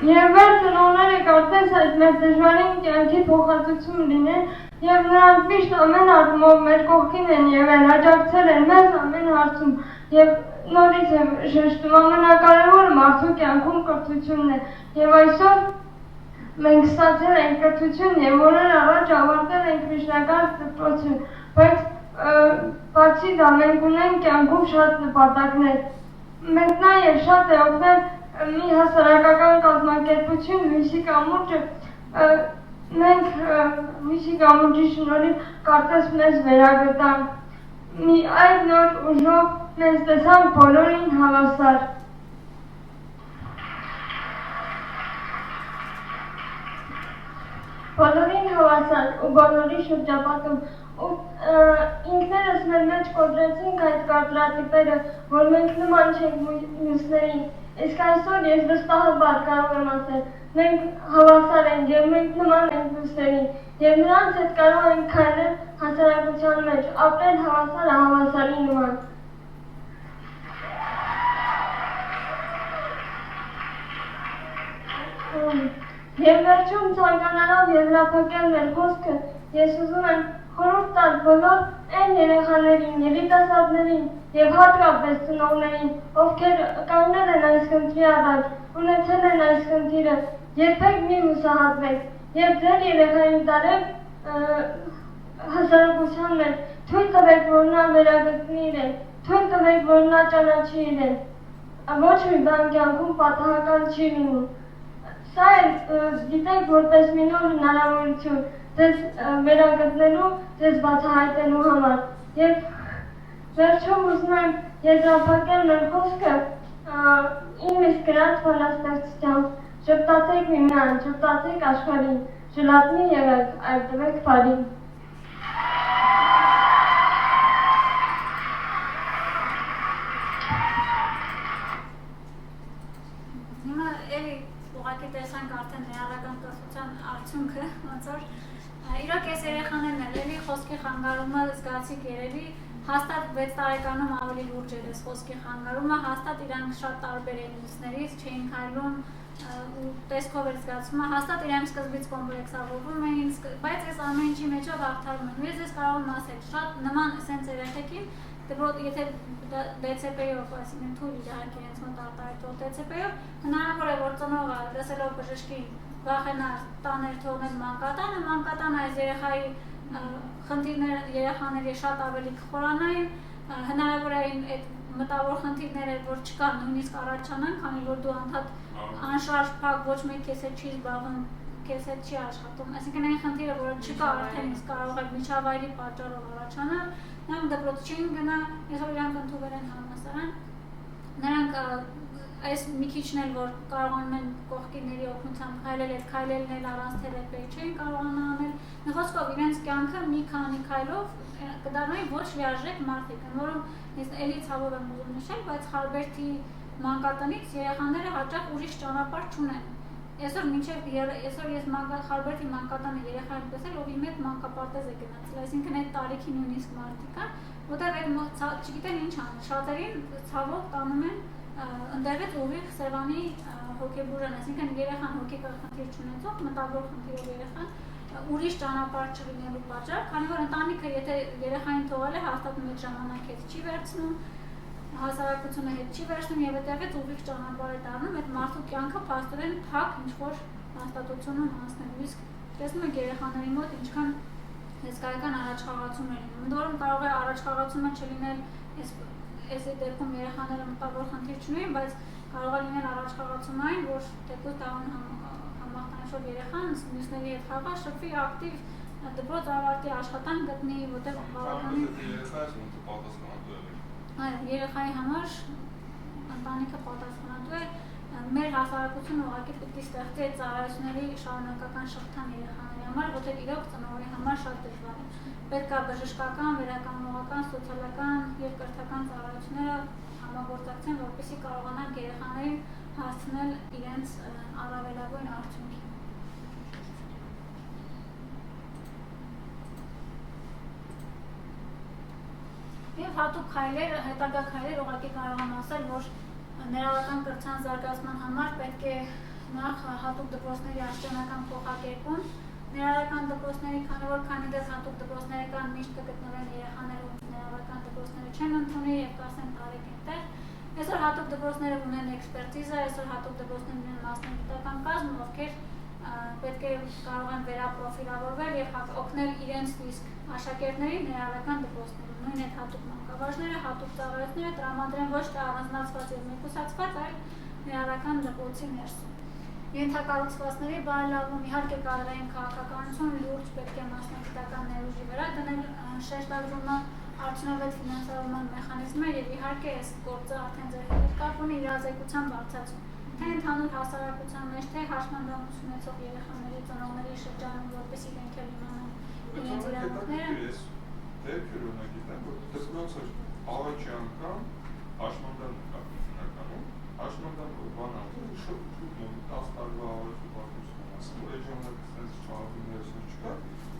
Եվ մեր ծնողները կարծես այդ մեր դժվարին կյանքի փոխհատուցում լինեն և նրանք միշտ ամեն առումով մեր կողքին են եղել, աջակցել են մեզ ամեն հարցում և նորից եմ շեշտում ամենակարևորը մարդու կյանքում կրթությունն է և այսօր մենք ստացել ենք կրթություն և օրեր առաջ ավարտել ենք միջնակարգ դպրոցը, բայց բացի դա մենք ունենք կյանքում շատ նպատակներ։ Մենք նաև շատ է օգնել մի հասարակական կազմակերպություն Լույսի կամուրջը, մենք Լույսի կամուրջի շնորհիվ կարծես մեզ վերագտանք, մի այդ նոր ուժով մեզ տեսանք բոլորին հավասար։ Բոլորին հավասար ու բոլորի շրջապատում ու ինքներս մեր մեջ կոտրեցինք այդ կարծրատիպերը, որ մենք նման չենք մյուսներին, իսկ այսօր ես վստահաբար կարող եմ ասել, մենք հավասար ենք և մենք նման ենք մյուսներին և նրանց հետ կարող ենք քայլել հասարակության մեջ, ապրել հավասարը հավասարի նման։ Եվ վերջում ցանկանալով եզրափակել մեր խոսքը, ես ուզում եմ խորհուրդ տալ բոլոր այն երեխաներին, երիտասարդներին և հատկապես ծնողներին, ովքեր կանգնել են այս խնդրի առաջ, ունեցել են այս խնդիրը, երբեք մի հուսահատվեք եւ ձեր երեխային տարեք հասարակության մեջ, թույլ տվեք, որ նա վերագտնի իրեն, թույլ տվեք, որ նա ճանաչի իրեն, ոչ մի բան կյանքում պատահական չի լինում։ Սա էլ գիտեք որպես մի նոր հնարավորություն ձեզ վերագտնելու, ձեզ բացահայտելու համար եւ վերջում ուզում եմ եզրափակել մեր խոսքը իմ իսկ գրած բանաստեղծությամբ ժպտացեք միմյան, ժպտացեք աշխարհին, ժլատնի եղեք, այլ տվեք բարին։ Հիմա էլի ուղղակի տեսանք արդեն ներառական կրթության արդյունքը, ոնց որ իրոք այս երեխաներն էլ էլի խոսքի խանգարումը զգացիկ երևի հաստատ 6 տարեկանում ավելի լուրջ էր այս խոսքի խանգարումը, հաստատ իրանք շատ տարբեր էին մյուսներից, չէին քայլում ու տեսքով էր զգացումը, հաստատ իրանք սկզբից կոմպլեքսավորվում էին, բայց այս ամեն ինչի մեջով հաղթարում են։ Ես ես կարող եմ ասել, շատ նման սենց երեխեքին, եթե DCP-ով, այսինքն թույլ իհարկե իրենց մոտ արտահայտվող DCP-ով, հնարավոր է, որ ծնողը լսելով բժշկի վախենար տաներ թողնել մանկատանը այս երեխայի խնդիրները երեխաների շատ ավելի կխորանային, հնարավոր է այդ մտավոր խնդիրները, որ չկան, նույնիսկ առաջանան, քանի որ դու անդադ անշարժ փակ ոչ մեկ քեզ հետ չի զբաղվում, քեզ հետ չի աշխատում, այսինքն այն խնդիրը, որը չկա արդեն իսկ կարող է միջավայրի պատճառով առաջանալ, նրանք դպրոց չէին գնա, այսօր իրանք ընդունվել են համալսարան, նրանք այս մի քիչն էլ որ կարողանում են կողքիների օգնությամբ քայլել, այդ քայլելն էլ առանց թերապիայի չէին կարողանա անել։ Մի խոսքով իրենց կյանքը մի քանի քայլով կդառնային ոչ լիարժեք մարդիկ, որում ես էլի ցավով եմ ուզում նշել, բայց Խարբերդի մանկատնից երեխաները հաճախ ուրիշ ճանապարհ չունեն։ Այսօր ես Խարբերդի մանկատանը երեխա եմ տեսել, ով իմ հետ մանկապարտեզ է գնացել, այսինքն այդ տարիքի նույնիսկ մարդիկ կան, որտեղ չգիտեն ինչ անեն, շատերին ցավով տանում են ընդեղից ուղիղ Սևանի հոգեբուժան, այսինքն երեխան հոգեկան խնդիր չունեցող, մտավոր խնդիրով երեխան ուրիշ ճանապարհ չլինելու պատճառով, քանի որ ընտանիքը եթե երեխային թողել է, հաստատ մեծ ժամանակ հետ չի վերցնում, հասարակությունը հետ չի վերցնում եւ այդտեղից ուղիղ ճանապարհ է դառնում, այդ մարդու կյանքը փաստորեն փակ ինչ-որ հաստատությունում հասնելու, իսկ տեսնում եք երեխաների մոտ ինչքան հսկայական առաջխաղացում է լինում, ընդ որում կարող է առաջխաղացումը չլինել այս դեպքում երեխաները մտավոր խնդիր չունեն, բայց կարող է լինել առաջխաղացումային, որ թեկուզ դառն համախտանշող երեխան մյուսների հետ խաղա, շփվի ակտիվ դպրոց ավարտի աշխատանք գտնի, որտեղ բավականին երեխայի համար ընտանիքը պատասխանատու է, մեր հասարակությունը ուղղակի պետք է ստեղծի այդ ծառայությունների շարունակական շղթան երեխաների համար, որտեղ իրոք ծնողի համար շատ դժվար է։ Պետք է բժշկական, վերականգնողական, սոցիալական եւ կրթական ծառայությունները համագործակցեն, որպեսզի կարողանան երեխաներին հասցնել իրենց առավելագույն արդյունքի։ Եվ հատուկ քայլեր, հետագա քայլեր ուղղակի կարող եմ ասել, որ ներառական կրթության զարգացման համար պետք է նախ հատուկ դպրոցների աշճանական փոխակերպում, ներառական դպրոցների, քանի դեռ հատուկ դպրոցները կան, միշտ կգտնվեն երեխաները, ում ներառական դպրոցները չեն ընդունի եւ կասեն տարեք այնտեղ։ Այսօր հատուկ դպրոցները ունեն էքսպերտիզա, այսօր հատուկ դպրոցները ունեն մասնագիտական կազմ, ովքեր պետք է կարող են վերապրոֆիլավորվել եւ օգնել իրենց իսկ աշակերտներին ներառական դպրոցներում։ Նույն այդ հատուկ մանկավարժները, հատուկ ծառայությունները տրամադրեն ոչ թե առանձնացված եւ մեկուսացված, այլ ներառական դպրոցի ներսում։ Ենթակառուցվածքների բարելավում, իհարկե կադրային քաղաքականություն լուրջ պետք է մասնագիտական ներուժի վրա դնել շեշտադրումը, արդյունավետ ֆինանսավորման մեխանիզմը եւ իհարկե այս գործը արդեն ձեր հետ կապ ունի իրազեկության բարձրացում։ Թե ընդհանուր հասարակության մեջ, թե հաշմանդամություն ունեցող երեխաների ծնողների շրջանում, որպես իրենք էլ իմանան իրենց իրավունքները։ Դեպքեր ունենք գիտեմ, որ դպրոցը առաջի անգամ հաշմանդամ հիմնականում, հաշմանդամ բանալը շուտ 10 տարվա առաջ պատմություն ասում, որ այդ ժամանակ այդպես չարություններ չկա,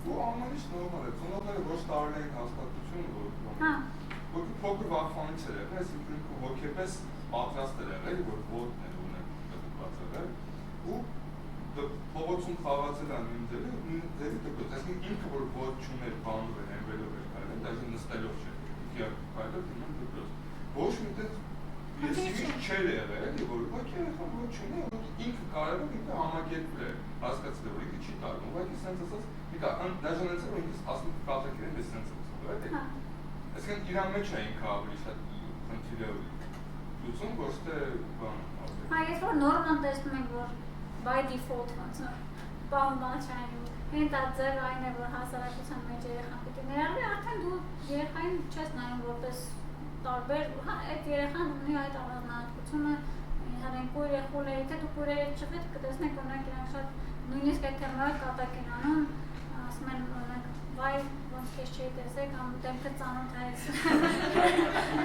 ու ամենից նորմալ է, ծնողները ոչ տարել էին հաստատություն, որ փոքր վախվանից էր եղել, այսինքն հոգեպես պատրաստ էր եղել, որ ոտներ ունեն դպրոց եղել, ու փողոցում խաղացել են նույն ձևի դպրոց, այսինքն ինքը որ ոտ չուներ բանով էր, հենվելով էր քայլել, դաժե նստելով չէ, իհարկե քայլել դիմում դպրոց։ Ոչ մի տեղ Ես միշտ չէր եղել, որ ուղղակի երեխան ոչ չունի, ինքը կարևոր ինքը համակերպել է, հասկացել է, որ ինքը չի տարվում, ուղղակի սենց ասած, դաժան այնց որ ինքս ասում կատակերեն ես սենց ասում, այսինքն իրան մեջ է ինքը ավելի շատ խնդիրը լուծում, ոչ թե բան։ Հա, ես որ նորմալ տեսնում ենք, որ by default ոնց որ բան չային, հենց այդ ձևը այն է, որ հասարակության մեջ երեխան պիտի ներառվի, արդեն դու երեխային չես նայում որպես տարբեր, հա, այդ երեխան ունի այդ առանձնահատկությունը, հենց կույր է, խուլ է, եթե դու կույրերը չվեք, կտեսնեք, օրինակ իրանք շատ նույնիսկ այդ թեմայով կատակ են անում, ասում են, օրինակ, վայ, ոնց քեզ չէի տեսեք, կամ դեմքը ծանոթ է ես։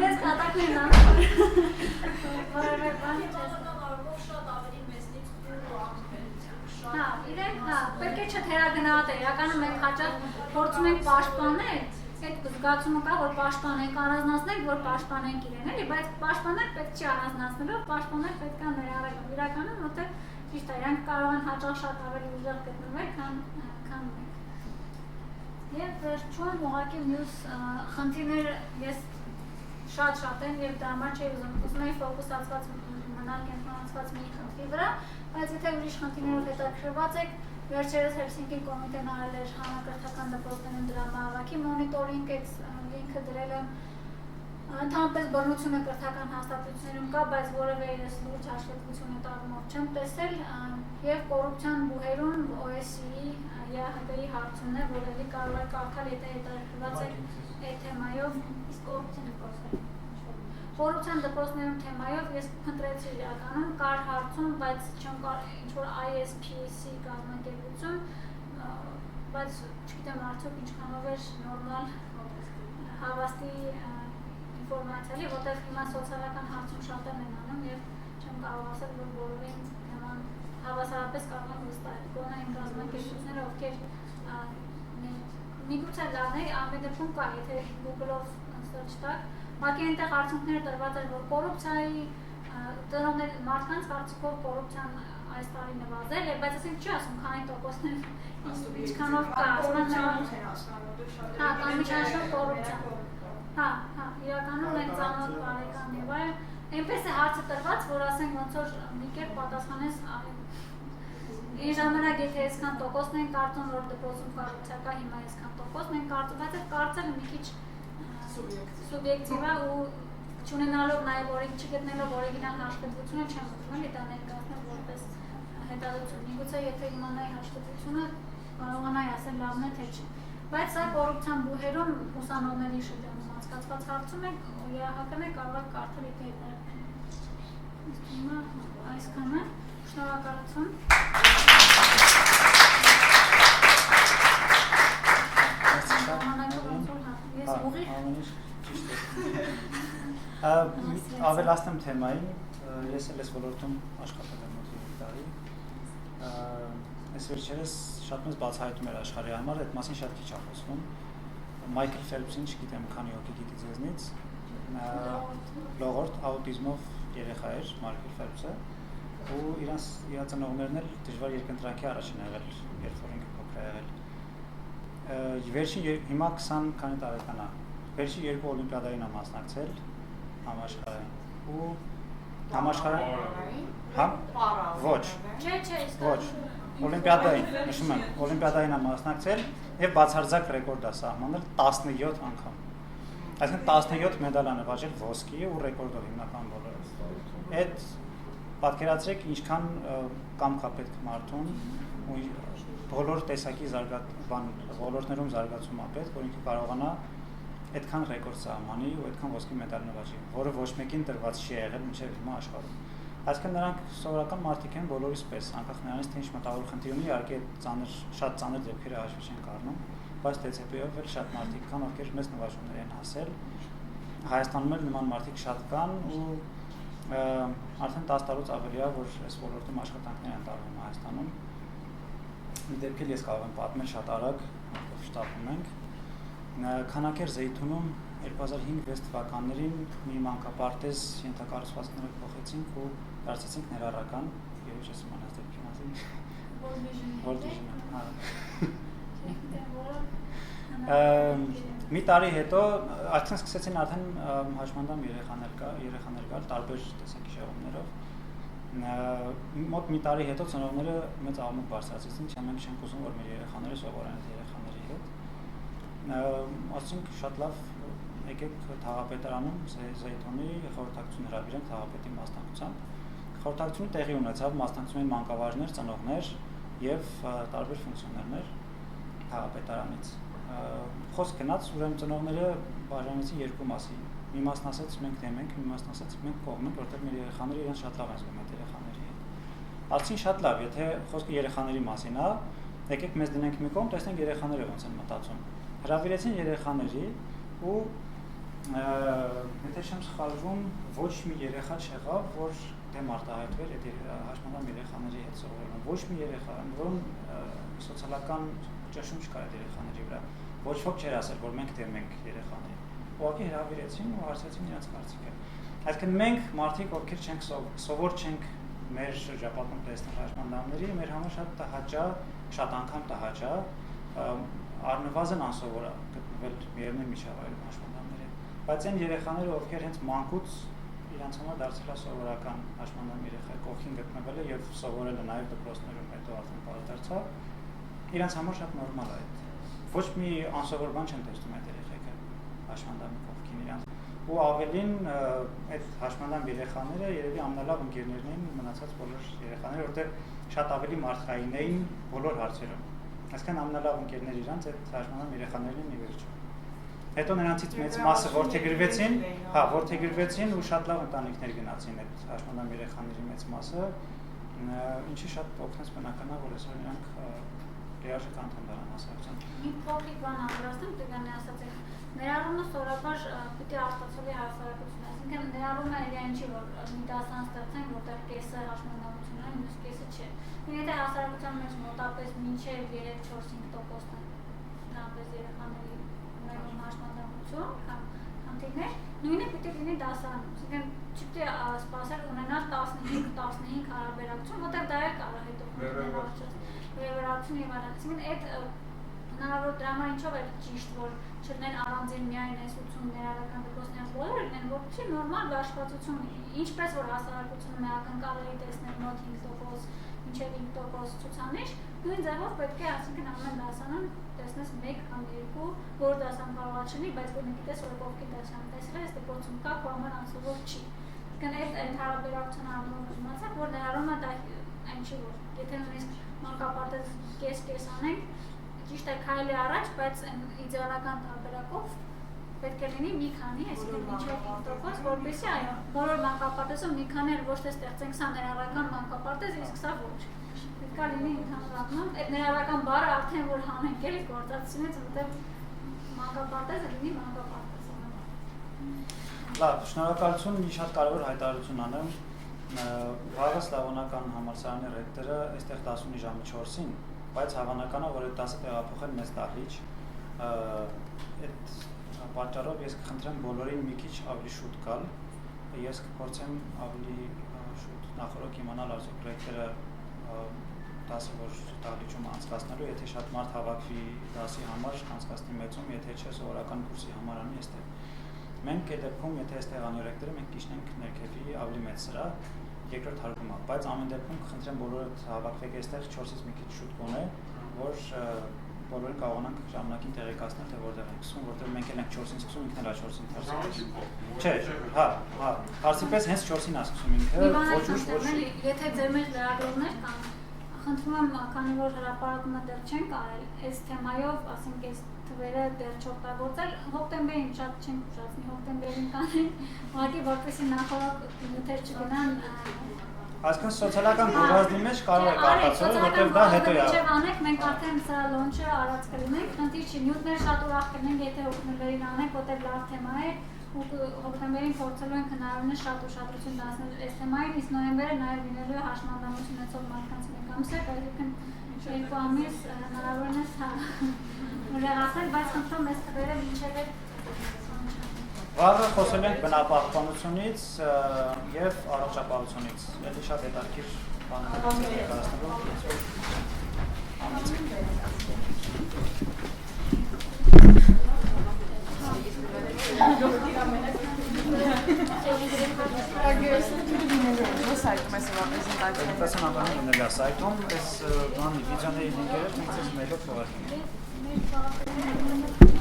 Ես կատակն են անում, որևէ բան չես։ Շատ ավելի մեզնից ու Հա, իրենք, հա, պետք է չթերագնահատել, իրականում մենք հաճախ փորձում ենք պաշտպանել, այդ զգացումը կա, որ պաշտպանենք, առանձնացնենք, որ պաշտպանենք իրեն, էլի, բայց պաշտպանել պետք չի առանձնացնելով, պաշտպանել պետք է ներառել, իրականում, որտեղ ճիշտ է, իրանք կարող են հաճախ շատ ավելի ուժեղ գտնվել, քան մենք։ Եվ վերջում ուղղակի մյուս խնդիրները ես շատ են եւ դա համար չէի ուզում էի ֆոկուսացված մնալ կենտրոնացված մի խնդրի վրա, բայց եթե ուրիշ խնդիրներով հետաքրքրված եք, վերջերս Հելսինկի կոմիտեն արել էր հանրակրթական դպրոցներում դրամահավաքի մոնիտորինգ, այդ լինքը դրել եմ ընդհանրապես բռնությունը կրթական հաստատություններում կա, բայց որևէ ես լուրջ հաշվետվություն այդ առումով չեմ տեսել եւ կոռուպցիան բուհերում OSCE-ի ԵՀԿ-ի հարցումն է, որ էլի կարող է կարդալ, եթե հետաքրքրված եք այդ թեմայով, իսկ կոռուպցիան դպրոցներում թեմայով ես փնտրեցի իրականում, կար հարցում, բայց չեմ կարող ինչ-որ ISPC կազմակերպություն, բայց չգիտեմ արդյոք ինչքանով էր նորմալ հավաստի ինֆորմացիալի, որտեղ հիմա սոցիալական հարցում շատերն են անում եւ չեմ կարող ասել, որ բոլորին նման հավասարապես կարող են վստահել, գոնե այն կազմակերպությունները, ովքեր միգուցե լավն է, ամեն դեպքում կա, եթե Google-ով search տակ, մակի այնտեղ արդյունքները տրված էր, որ կոռուպցիայի տնօրենների մարդկանց կարծիքով կոռուպցիան այս տարի նվազել է, բայց ասենք չի ասում, քանի տոկոսներ ինչքանով կա, հա, կամ միջանշող կոռուպցիա, հա, իրականում են ծանոթ բարեկամ եւ այլ, այնպես է հարցը տրված, որ ասենք ոնց որ մի կերպ պատասխանես Այն ժամանակ եթե այսքան տոկոսն են կարծում, որ դպրոցում կոռուպցիա կա, հիմա այսքան տոկոսն են կարծում, բայց այդ կարծելը մի քիչ սուբյեկտիվ է ու չունենալով նաև չգտնելով օրիգինալ հաշվետվությունը չեմ ուզում էլի դա ներկայացնել որպես հետազոտություն։ Միգուցե եթե իմանայի հաշվետվությունը կարողանայի ասել լավն է թե չէ։ Բայց սա կոռուպցիան բուհերում ուսանողների շրջանում հասկացված հարցում է, ԵԱՀԿ-ն է կարող է կարդալ եթե հետաքրքրում։ Իսկ հիմա այսքանը, շնորհակալություն։ Ավելացնեմ թեմային, ես էլ ես ոլորտում աշխատել եմ մոտ 3 տարի, այս վերջերս շատ մեծ բացահայտում էր աշխարհի համար, այդ մասին շատ քիչ խոսվում, Մայքլ Ֆելփսին, չգիտեմ քանի հոգի գիտի ձեզնից, լողորդ աուտիզմով երեխա էր Մայքլ Ֆելփսը, ու իր ծնողներն էլ դժվար երկընտրանքի առաջին եղել, երբ որ ինքը փոքր է եղել։ Վերջին հիմա 20 քանի տարեկան է, վերջին 2 օլիմպիադային է մասնակցել համաշխարհային ու համաշխարհային հա ոչ ոչ օլիմպիադային նշում եմ օլիմպիադային է մասնակցել եւ բացարձակ ռեկորդ է սահմանել 17 անգամ այսինքն 17 մեդալ է նվաճել ոսկի ու ռեկորդով հիմնական բոլորը այդ պատկերացրեք ինչքան կամք է պետք մարդուն ու բոլոր տեսակի ոլորտներում զարգացում է պետք որ ինքը կարողանա այդքան ռեկորդ սահմանի ու այդքան ոսկի մեդալ նվաճի, որը ոչ մեկին տրված չի եղել մինչև հիմա աշխարհում։ Այսինքն նրանք սովորական մարդիկ են բոլորիս պես, անկախ նրանից թե ինչ մտավոր խնդիր ունի, իհարկե շատ ծանր դեպքերը հաշվի չեն առնում, բայց DCP-ով էլ շատ մարդիկ կան, ովքեր մեծ նվաճումներ են հասել։ Հայաստանում էլ նման մարդիկ շատ կան ու արդեն 10 տարուց ավելի է, որ այս ոլորտում աշխատանքներ են տարվում Հայաստանում։ Մի դեպք էլ ես կարող եմ պատմել շատ արագ, շտապում ենք։ Քանակեր Զեյթունում 2005-6 թվականներին մի մանկապարտեզ ենթակառուցվածքները փոխեցինք ու դարձեցինք ներառական, երբ ես իմանաց դեպքի մասին։ World Vision, հա։ մի տարի հետո արդեն սկսեցին արդեն հաշմանդամ երեխաներ գալ տարբեր տեսակի շեղումներով մոտ մի տարի հետո ծնողները մեծ աղմուկ բարձրացրեցին չէ մենք չենք ուզում որ մեր երեխաները սովորեն այդ երեխաների հետ ասենք շատ լավ եկեք Թաղապետարանում Զեյթոնի խորհրդակցություն հրավիրենք Թաղապետի մասնակցությամբ խորհրդակցությունը տեղի ունեցավ մասնակցում էին մանկավարժներ, ծնողներ եւ տարբեր ֆունկցիոներներ Թաղապետարանից խոսք գնաց ուրեմն ծնողները բաժանեցին երկու մասի մի մասն ասաց մենք դեմ ենք մի մասն ասաց մենք կողմ ենք որտեղ մեր երեխաները իրենց շատ լավ են զգում այդ երեխաների հետ ասին շատ լավ եթե խոսքը երեխաների մասին է եկեք մեզ դնենք մի կողմ տեսնենք երեխաները ոնց են մտածում հրավիրեցին երեխաների ու եթե չեմ սխալվում ոչ մի երեխա չեղավ որ դեմ արտահայտվեր այդ հաշմանդամ երեխաների հետ սովորելուն ոչ մի երեխա որում սոցիալական ճնշում չկար այդ երեխաների վրա ոչ ոք չէր ասել որ մենք դեմ ենք երեխաներին ուղղակի հրավիրեցին ու հարցրեցին իրենց կարծիքը այսինքն մենք մարդիկ ովքեր չենք սովոր չենք մեր շրջապատում տեսնել հաշմանդամների մեր համար շատ տհաճա շատ անգամ տհաճա առնվազն անսովոր է գտնվել միևնույն միջավայրում հաշմանդամների բայց այն երեխաները ովքեր հենց մանկուց իրենց համար դարձել է սովորական հաշմանդամ երեխա կողքին գտնվել է եւ սովորել է նաեւ դպրոցներում հետո արդեն բարդարձավ իրենց համար շատ նորմալ է այդ ոչ մի անսովոր բան չեն տեսնում այդ երեխեքը հաշմանդամի կողքին իրենց ու ավելին այդ հաշմանդամ երեխաները երևի ամենալավ ընկերներն էին մնացած բոլոր երեխաները որտեղ շատ ավելի մարդկային էին բոլոր հարցերում այսինքն ամենալավ ընկերներ իրանց այդ հաշմանդամ երեխաներն են ի վերջո հետո նրանցից մեծ մասը որդեգրվեցին ու շատ լավ ընտանիքներ գնացին այդ հաշմանդամ երեխաների մեծ մասը ինչի շատ օգնեց բնական է որ այսօր նրանք լիարժեք անդամ դառան հասարակության մի փոքրիկ բան անդրադառնամ դեպի ասած եք ներառումը սովորաբար պիտի արտացոլի հասարակություն այսինքն ներառումը այն չի որ մի դասան ստացեն որտեղ կեսը հաշմանդամություն է մյուս կեսը չէ եթե հասարակության մեջ մոտապես մինչև 3-4-5%-ն դրանպես երեխաների ունեն հաշմանդամություն կամ խնդիրներ նույնը պիտի լինի դասարանում այսինքն չպիտի սպասել ունենալ 15 հարաբերակցություն որտեղ դա էլ կարող հետո վերաբերակցություն եւ այլն այսինքն այդ հնարավոր դրա համար ինչով է ճիշտ որ չլինեն առանձին միայն այս 80 ներառական դպրոցներից բոլորը լինեն որպեսզի նորմալ բաշխվածություն ինչպես որ հասարակությունը մեակնկալելի տեսնել մոտ 5% մինչև 5% ցուցանիշ նույն ձևով պետք է այսինքն ամեն դասանում տեսնես 1 կամ 2 որ դասան կարող է չլինի բայց որ գիտես որ ովքի դասան տեսել ես դպրոցում կա ու ամեն անսովոր չի այսինքն այդ հարաբերակցության առումով իմացա որ ներառումը դա այն չի որ եթե նույնիսկ մանկապարտեզ կես անենք ճիշտ է քայլի առաջ բայց իդեալական տարբերակով պետք է լինի մի քանի այսինքն մինչև 5% որպեսզի այո բոլոր մանկապարտեզում մի քանի ոչ թե ստեղծենք սա ներառական մանկապարտեզ իսկ սա ոչ պետք է լինի ընդհանրապես այդ ներառական բառը արդեն որ հանենք էլի գործածությունից որտեղ մանկապարտեզը լինի մանկապարտեզ լավ շնորհակալություն մի շատ կարևոր հայտարարություն անեմ Վաղը Սլավոնական համալսարանի ռեկտորը այստեղ 19 ժամի 4-ին բայց հավանական է որ այդ դասը տեղափոխել մեծ դահլիճ այդ պատճառով ես կխնդրեմ բոլորին մի քիչ ավելի շուտ գալ ես կփորձեմ ավելի շուտ նախորդ իմանալ արդյոք ռեկտորը դասը որ դահլիճում անցկացնելու եթե շատ մարդ հավաքվի դասի համար անցկացնի մեծում եթե չէ սովորական կուրսի համար անի այստեղ մենք այդ դեպքում եթե այստեղ անի ռեկտորը մենք կիջնենք ներքևի ավելի մեծ սրահ երկրորդ հարկում է, բայց ամեն դեպքում կխնդրեմ բոլորդ հավաքվեք այստեղ 4-ից մի քիչ շուտ գոնե, որ բոլորը կարողանանք ժամանակին տեղեկացնել, թե որտեղ ենք սկսում, որտեղ մենք էլ ենք 4-ին սկսում, ինքն էլ 4-ին դարձել։ Չէ, հա, հարցի պես հենց 4-ին է սկսում ինքը, ոչ ուշ։ Եթե ձեր մեջ լրագրողներ կան, խնդրում եմ, քանի որ հրապարակումը դեռ չենք արել, այս թեմայով, ասենք այս թվերը դեռ չօգտագործել, հոկտեմբերին շատ չենք ուշացնի, հոկտեմբերին կանենք, ուղղակի որպեսզի նախորդ նյութեր չգնան Այսինքն սոցիալական գովազդի մեջ կարող եք արտացոլել, որտեղ դա հետո է։ Մինչև անեք, մենք արդեն սա լոնչը արած կլինենք, խնդիր չի, նյութները շատ ուրախ կլինենք, եթե հոկտեմբերին անենք, որտեղ լավ թեմա է, ու հոկտեմբերին փորձելու ենք հնարավորինս շատ ուշադրություն դարձնել այս թեմային, իսկ նոյեմբերը նաև լինելու է հաշմանդամություն ունեցող մարդկանց մեկ ամսեկ, այսինքն 2 ամիս հնարավորինս ուրեղացնել, բայց խնդրում այս թվերը մինչև այդ Վաղը խոսել ենք բնապահպանությունից և առողջապահությունից, էլի շատ հետաքրքիր բաներ ներկայացնելու։ Այդպես են ապանում ունենալա սայթում, այս բանի վիդեոների լինքերը ինքս մեյլով թողարկեմ։